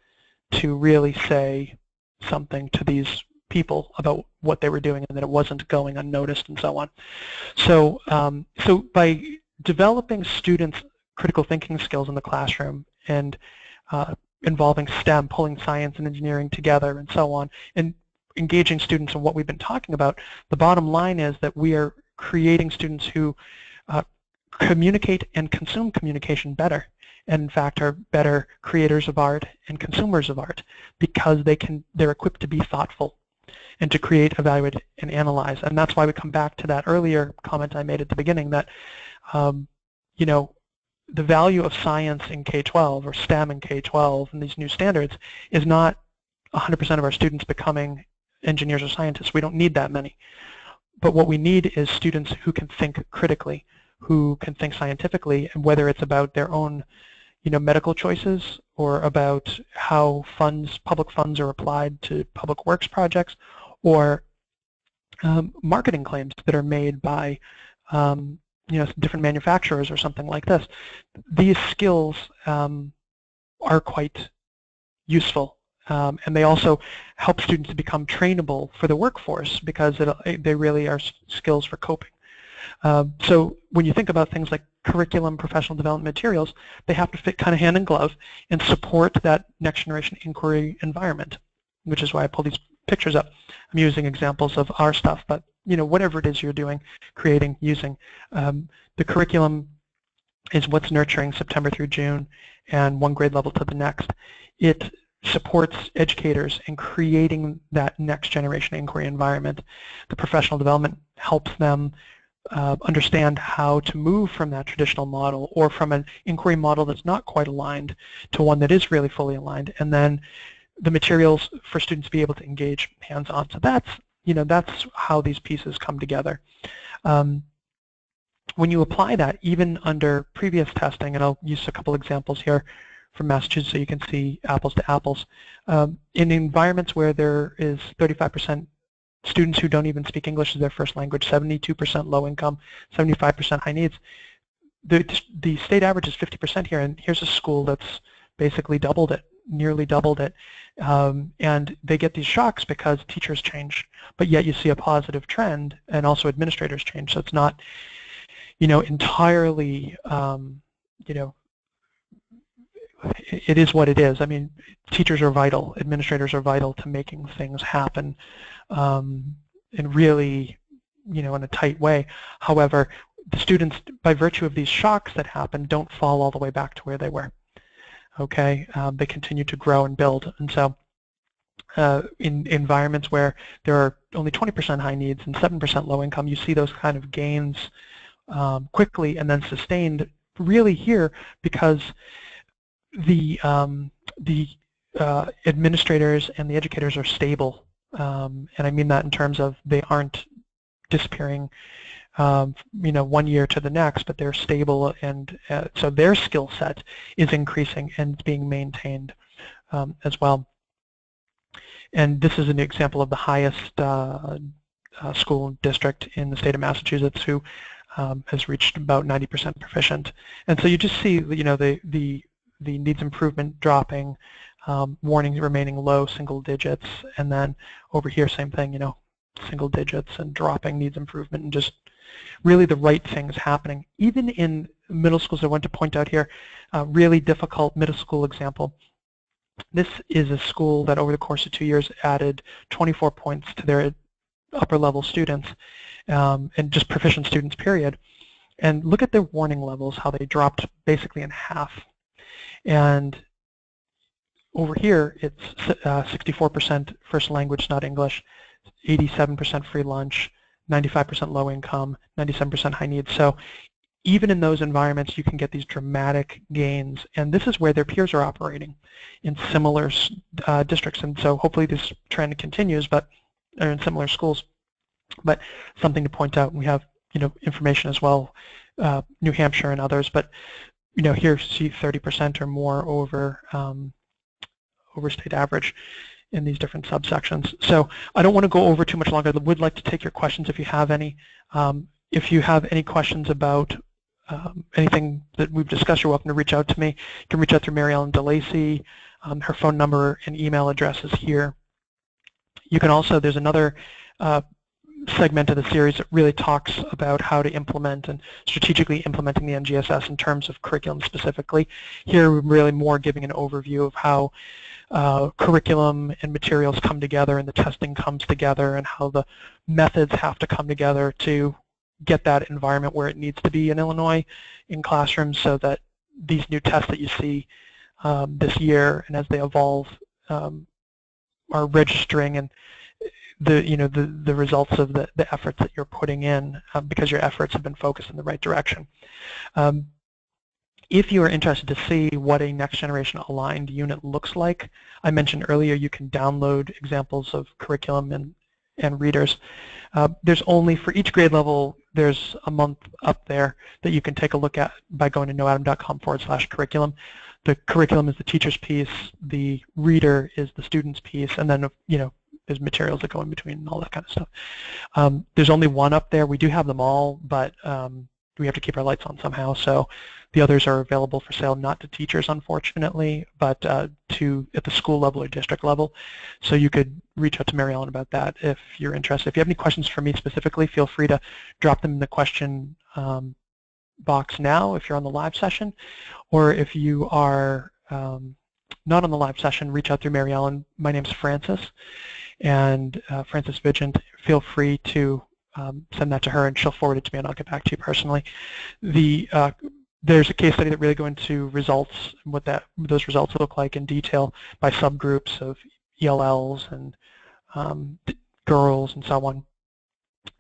to really say something to these people about what they were doing and that it wasn't going unnoticed and so on. So, so by developing students' critical thinking skills in the classroom and involving STEM, pulling science and engineering together and so on, and engaging students in what we've been talking about, the bottom line is that we are creating students who communicate and consume communication better, and in fact are better creators of art and consumers of art, because they're equipped to be thoughtful and to create, evaluate, and analyze. And that's why we come back to that earlier comment I made at the beginning that the value of science in K-12 or STEM in K-12 and these new standards is not 100% of our students becoming engineers or scientists. We don't need that many. But what we need is students who can think critically, who can think scientifically, and whether it's about their own medical choices or about how public funds are applied to public works projects, or marketing claims that are made by different manufacturers or something like this. These skills are quite useful, and they also help students to become trainable for the workforce, because they really are skills for coping. So when you think about things like curriculum, professional development materials, they have to fit kind of hand in glove and support that next generation inquiry environment, which is why I pull these pictures up. I'm using examples of our stuff, but whatever it is you're doing, creating, using. The curriculum is what's nurturing September through June and one grade level to the next. It supports educators in creating that next generation inquiry environment. The professional development helps them understand how to move from that traditional model or from an inquiry model that's not quite aligned to one that is really fully aligned, and then the materials for students to be able to engage hands-on. So that's how these pieces come together. When you apply that, even under previous testing, and I'll use a couple examples here from Massachusetts so you can see apples to apples, in environments where there is 35% students who don't even speak English as their first language, 72% low income, 75% high needs, the state average is 50% here, and here's a school that's basically doubled it, nearly doubled it, and they get these shocks because teachers change, but yet you see a positive trend, and also administrators change. So it's not, entirely, it is what it is. I mean, teachers are vital, administrators are vital to making things happen in really, in a tight way. However, the students, by virtue of these shocks that happen, don't fall all the way back to where they were. Okay, they continue to grow and build, and so in environments where there are only 20% high needs and 7% low income, you see those kind of gains quickly and then sustained really here because the administrators and the educators are stable, and I mean that in terms of they aren't disappearing 1 year to the next, but they're stable, and so their skill set is increasing and it's being maintained as well. And this is an example of the highest school district in the state of Massachusetts who has reached about 90% proficient. And so you just see, the needs improvement dropping, warnings remaining low, single digits, and then over here, same thing, single digits and dropping needs improvement, and just really the right things happening. Even in middle schools, I want to point out here, really difficult middle school example. This is a school that over the course of 2 years added 24 points to their upper level students, and just proficient students, period. And look at their warning levels, how they dropped basically in half. And over here, it's 64% first language, not English, 87% free lunch, 95% low income, 97% high needs. So even in those environments, you can get these dramatic gains, and this is where their peers are operating in similar districts. And so hopefully this trend continues, but or in similar schools. But something to point out, we have information as well, New Hampshire and others, but here see 30% or more over state average in these different subsections. So I don't want to go over too much longer. I would like to take your questions if you have any. If you have any questions about anything that we've discussed, you're welcome to reach out to me. You can reach out through Mary Ellen DeLacy. Her phone number and email address is here. You can also, there's another segment of the series that really talks about how to implement and strategically implementing the NGSS in terms of curriculum specifically. Here we're really more giving an overview of how curriculum and materials come together and the testing comes together and how the methods have to come together to get that environment where it needs to be in Illinois in classrooms, so that these new tests that you see this year and as they evolve are registering and the results of the efforts that you're putting in, because your efforts have been focused in the right direction. If you are interested to see what a next generation aligned unit looks like, I mentioned earlier you can download examples of curriculum and readers. There's only, for each grade level, there's a month up there that you can take a look at by going to knowatom.com/curriculum. The curriculum is the teacher's piece, the reader is the student's piece, and then there's materials that go in between and all that kind of stuff. There's only one up there. We do have them all, but we have to keep our lights on somehow. So the others are available for sale, not to teachers, unfortunately, but at the school level or district level. So you could reach out to Mary Ellen about that if you're interested. If you have any questions for me specifically, feel free to drop them in the question box now if you're on the live session, or if you are not on the live session, reach out through Mary Ellen. My name's Francis, and Francis Vigent. Feel free to send that to her, and she'll forward it to me, and I'll get back to you personally. There's a case study that really go into results, what those results look like in detail by subgroups of ELLs and girls and so on,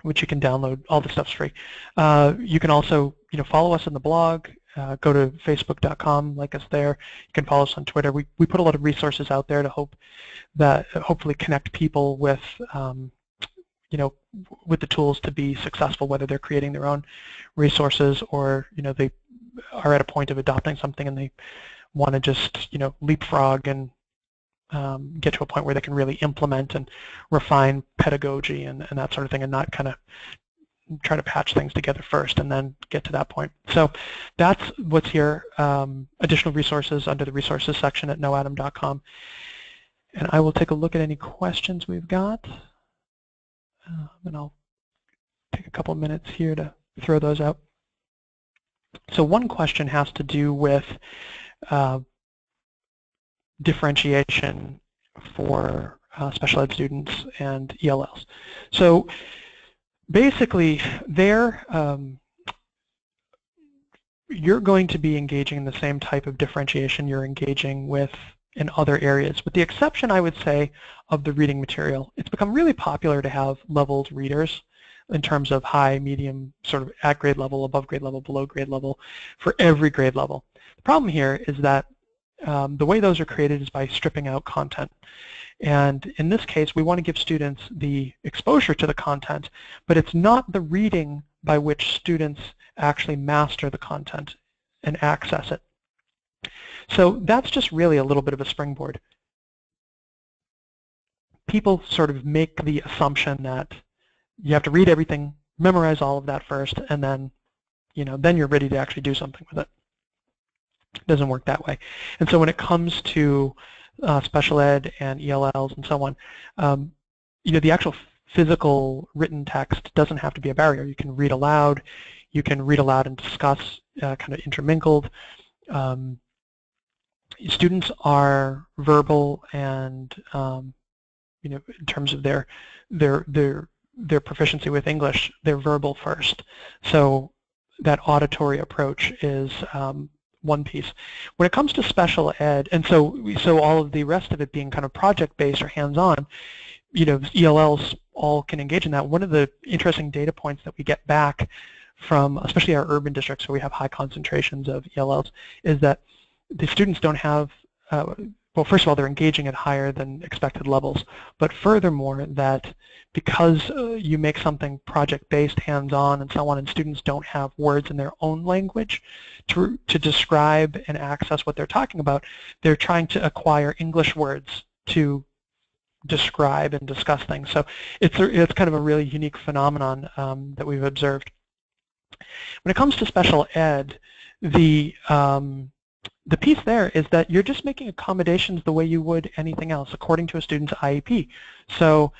which you can download. All the stuff's free. You can also, follow us on the blog. Go to facebook.com, like us there. You can follow us on Twitter. We put a lot of resources out there to hopefully connect people with with the tools to be successful, whether they're creating their own resources or they are at a point of adopting something and they want to just leapfrog and get to a point where they can really implement and refine pedagogy and that sort of thing, and not kind of try to patch things together first and then get to that point. So that's what's here. Additional resources under the resources section at KnowAtom.com. And I will take a look at any questions we've got. And I'll take a couple minutes here to throw those out. So one question has to do with differentiation for special ed students and ELLs. So basically, you're going to be engaging in the same type of differentiation you're engaging with in other areas, with the exception, I would say, of the reading material. It's become really popular to have leveled readers in terms of high, medium, sort of at grade level, above grade level, below grade level, for every grade level. The problem here is that the way those are created is by stripping out content. And in this case, we want to give students the exposure to the content, but it's not the reading by which students actually master the content and access it. So that's just really a little bit of a springboard. People sort of make the assumption that you have to read everything, memorize all of that first, and then, then you're ready to actually do something with it. It doesn't work that way. And so when it comes to special ed and ELLs and so on, the actual physical written text doesn't have to be a barrier. You can read aloud. You can read aloud and discuss, kind of intermingled. Students are verbal, and in terms of their proficiency with English, they're verbal first. So that auditory approach is one piece. When it comes to special ed, and so all of the rest of it being kind of project-based or hands-on, ELLs all can engage in that. One of the interesting data points that we get back from, especially our urban districts where we have high concentrations of ELLs, is that the students don't have, well, first of all, they're engaging at higher than expected levels, but furthermore, that because you make something project-based, hands-on, and so on, and students don't have words in their own language to describe and access what they're talking about, they're trying to acquire English words to describe and discuss things. So it's kind of a really unique phenomenon that we've observed. When it comes to special ed, the piece there is that you're just making accommodations the way you would anything else according to a student's IEP. So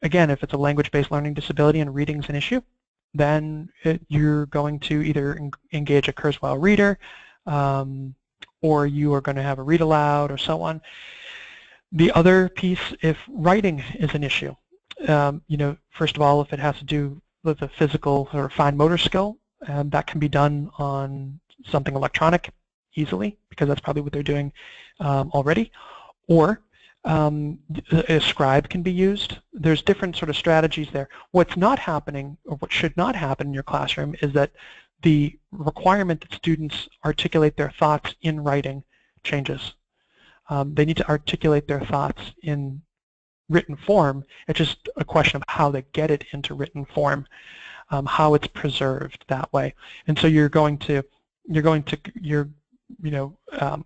again, if it's a language-based learning disability and reading's an issue, then you're going to either engage a Kurzweil reader, or you are going to have a read aloud or so on. The other piece, if writing is an issue, first of all, if it has to do with a physical or fine motor skill, that can be done on something electronic easily, because that's probably what they're doing already, or a scribe can be used. There's different sort of strategies there. What's not happening, or what should not happen in your classroom, is that the requirement that students articulate their thoughts in writing changes. They need to articulate their thoughts in written form. It's just a question of how they get it into written form, how it's preserved that way. And so you're going to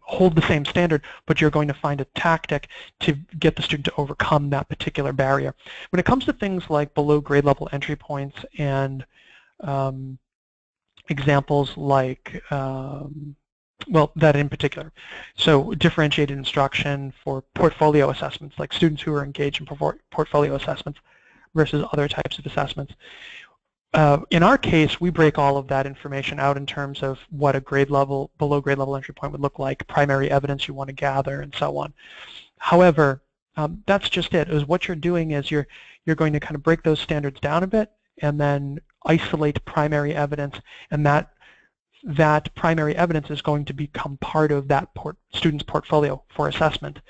hold the same standard, but you're going to find a tactic to get the student to overcome that particular barrier. When it comes to things like below grade level entry points and examples like, well, that in particular, so differentiated instruction for portfolio assessments, like students who are engaged in portfolio assessments versus other types of assessments, In our case, we break all of that information out in terms of what a grade level, below grade level entry point would look like, primary evidence you want to gather, and so on. However, that's just it. What you're doing is you're going to kind of break those standards down a bit and then isolate primary evidence, and that primary evidence is going to become part of that student's portfolio for assessment.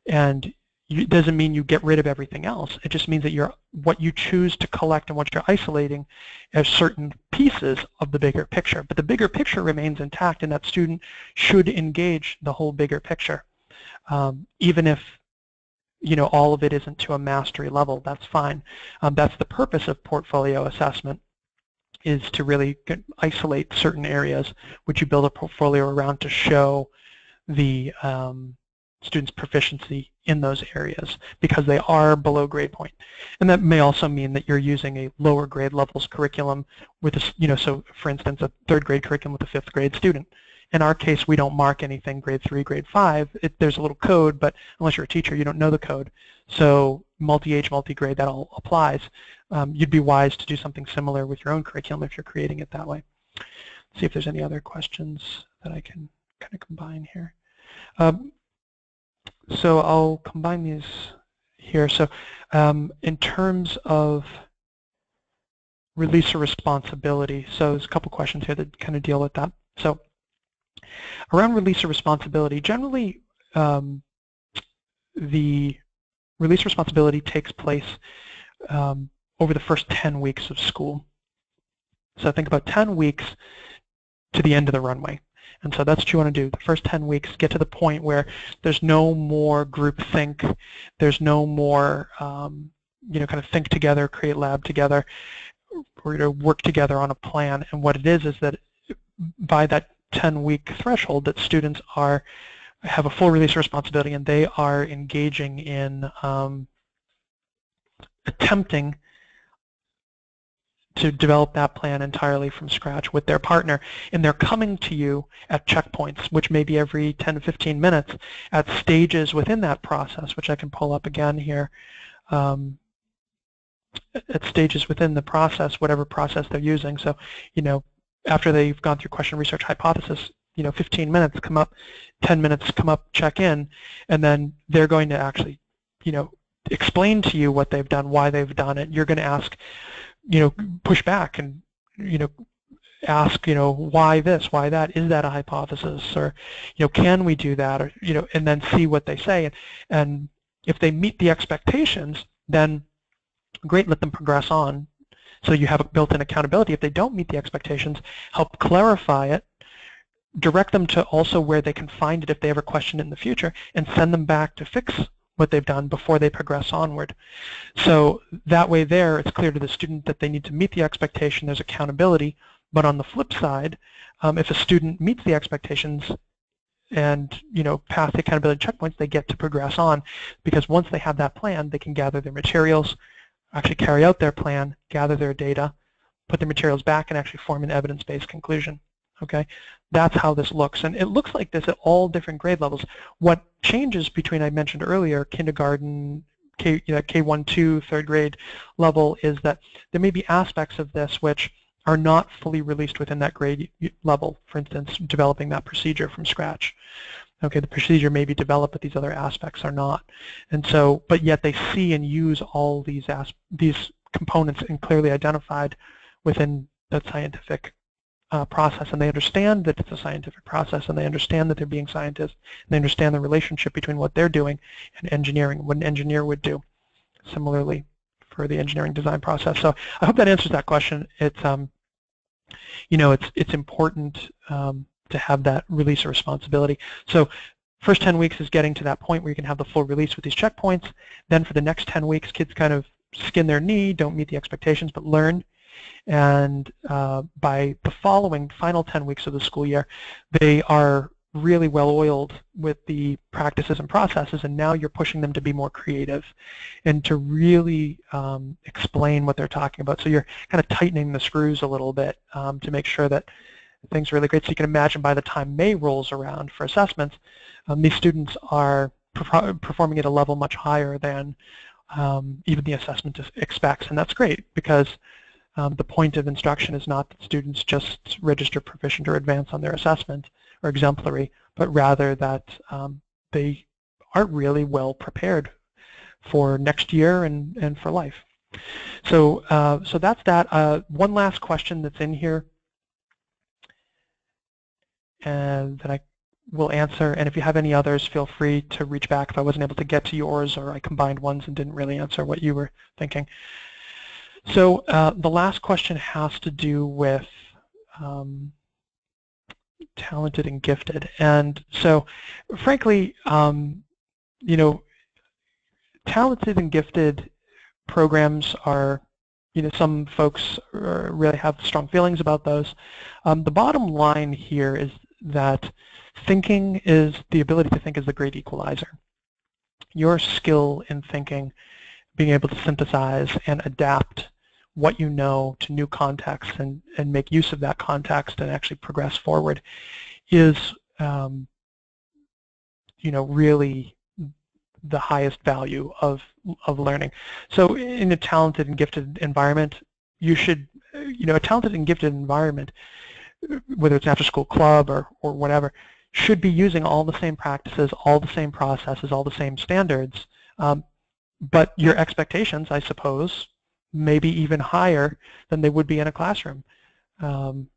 And it doesn't mean you get rid of everything else. It just means that what you choose to collect and what you're isolating as certain pieces of the bigger picture. But the bigger picture remains intact, and that student should engage the whole bigger picture. Even if all of it isn't to a mastery level, that's fine. That's the purpose of portfolio assessment, is to really isolate certain areas which you build a portfolio around to show the students' proficiency in those areas because they are below grade point. And that may also mean that you're using a lower grade levels curriculum with a, so for instance, a third grade curriculum with a fifth grade student. In our case, we don't mark anything grade 3, grade 5. There's a little code, but unless you're a teacher, you don't know the code. So multi-age, multi-grade, that all applies. You'd be wise to do something similar with your own curriculum if you're creating it that way. See if there's any other questions that I can kind of combine here. So I'll combine these here. So in terms of release of responsibility, so there's a couple questions here that kind of deal with that. So around release of responsibility, generally the release of responsibility takes place over the first 10 weeks of school. So think about 10 weeks to the end of the runway. And so that's what you want to do. The first 10 weeks, get to the point where there's no more group think, there's no more kind of think together, create lab together, or work together on a plan. And what it is that by that 10-week threshold, that students have a full release of responsibility, and they are engaging in attempting to develop that plan entirely from scratch with their partner, and they're coming to you at checkpoints, which may be every 10 to 15 minutes, at stages within that process, which I can pull up again here, at stages within the process, whatever process they're using. So, after they've gone through question, research, hypothesis, 15 minutes come up, 10 minutes come up, check in, and then they're going to actually, explain to you what they've done, why they've done it. You're going to ask, push back and, ask, why this, why that, is that a hypothesis, or, can we do that, or, and then see what they say. And if they meet the expectations, then great, let them progress on. So you have a built-in accountability. If they don't meet the expectations, help clarify it, direct them to also where they can find it if they ever question it in the future, and send them back to fix what they've done before they progress onward. So that way there, it's clear to the student that they need to meet the expectation, there's accountability, but on the flip side, if a student meets the expectations and pass the accountability checkpoints, they get to progress on, because once they have that plan, they can gather their materials, actually carry out their plan, gather their data, put their materials back, and actually form an evidence-based conclusion. Okay, that's how this looks, and it looks like this at all different grade levels. What changes between, I mentioned earlier, kindergarten, K1, 2, third grade level, is that there may be aspects of this which are not fully released within that grade level. For instance, developing that procedure from scratch. Okay, the procedure may be developed, but these other aspects are not. And so, but yet they see and use all these components and clearly identified within that scientific process, and they understand that it's a scientific process, and they understand that they're being scientists, and they understand the relationship between what they're doing and engineering, what an engineer would do. Similarly, for the engineering design process. So I hope that answers that question. It's it's important to have that release of responsibility. So first 10 weeks is getting to that point where you can have the full release with these checkpoints. Then for the next 10 weeks, kids kind of skin their knee, don't meet the expectations, but learn. And by the final 10 weeks of the school year, they are really well-oiled with the practices and processes, and now you're pushing them to be more creative and to really explain what they're talking about. So you're kind of tightening the screws a little bit to make sure that things are really great. So you can imagine by the time May rolls around for assessments, these students are performing at a level much higher than even the assessment expects, and that's great because The point of instruction is not that students just register proficient or advance on their assessment or exemplary, but rather that they are really well prepared for next year and for life. So, so that's that. One last question that's in here and that I will answer, and if you have any others, feel free to reach back if I wasn't able to get to yours or I combined ones and didn't really answer what you were thinking. So the last question has to do with talented and gifted. And so frankly, you know, talented and gifted programs are, you know, some folks really have strong feelings about those. The bottom line here is that thinking is, the ability to think is the great equalizer. Your skill in thinking, being able to synthesize and adapt what you know to new contexts and make use of that context and actually progress forward is, you know, really the highest value of learning. So in a talented and gifted environment, you should, you know, a talented and gifted environment, whether it's an after-school club or whatever, should be using all the same practices, all the same processes, all the same standards, but your expectations, I suppose, may be even higher than they would be in a classroom. And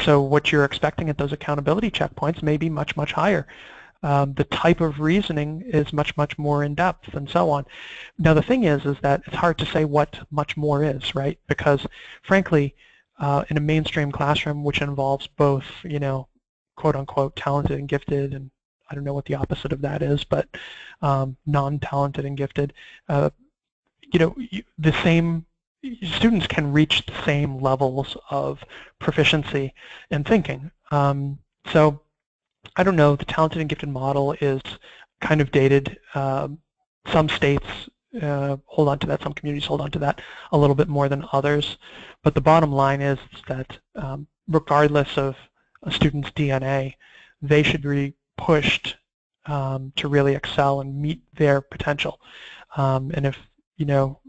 so what you're expecting at those accountability checkpoints may be much, much higher. The type of reasoning is much, much more in depth and so on. Now the thing is that it's hard to say what much more is, right? Because frankly, in a mainstream classroom which involves both, you know, quote unquote talented and gifted, and I don't know what the opposite of that is, but non-talented and gifted, you know, the same students can reach the same levels of proficiency in thinking. So I don't know, the talented and gifted model is kind of dated. Some states hold on to that, some communities hold on to that a little bit more than others. But the bottom line is that regardless of a student's DNA, they should be pushed to really excel and meet their potential. And if, you know,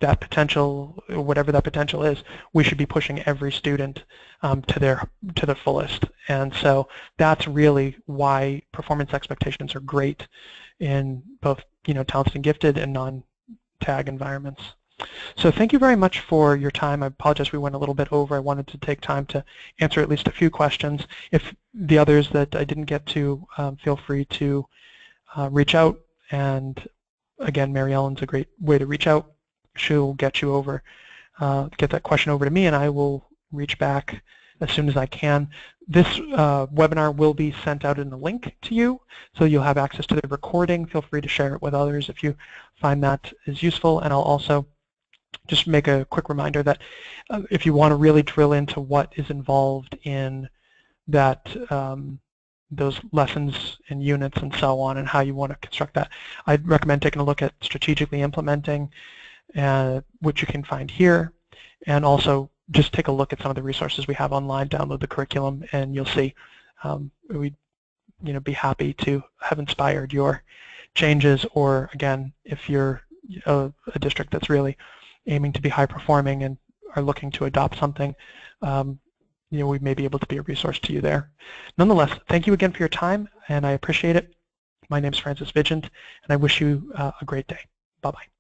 that potential, whatever that potential is, we should be pushing every student to the fullest. And so that's really why performance expectations are great in both, you know, talented and gifted and non-tag environments. So thank you very much for your time. I apologize we went a little bit over. I wanted to take time to answer at least a few questions. If the others that I didn't get to, feel free to reach out. And again, Mary Ellen's a great way to reach out. She'll get you over, get that question over to me, and I will reach back as soon as I can. This webinar will be sent out in a link to you, so you'll have access to the recording. Feel free to share it with others if you find that is useful. And I'll also just make a quick reminder that if you want to really drill into what is involved in that, those lessons and units and so on, and how you want to construct that, I'd recommend taking a look at strategically implementing, which you can find here, and also just take a look at some of the resources we have online. Download the curriculum, and you'll see we'd, you know, be happy to have inspired your changes. Or again, if you're a district that's really aiming to be high performing and are looking to adopt something, you know, we may be able to be a resource to you there. Nonetheless, thank you again for your time, and I appreciate it. My name is Francis Vigent, and I wish you a great day. Bye-bye.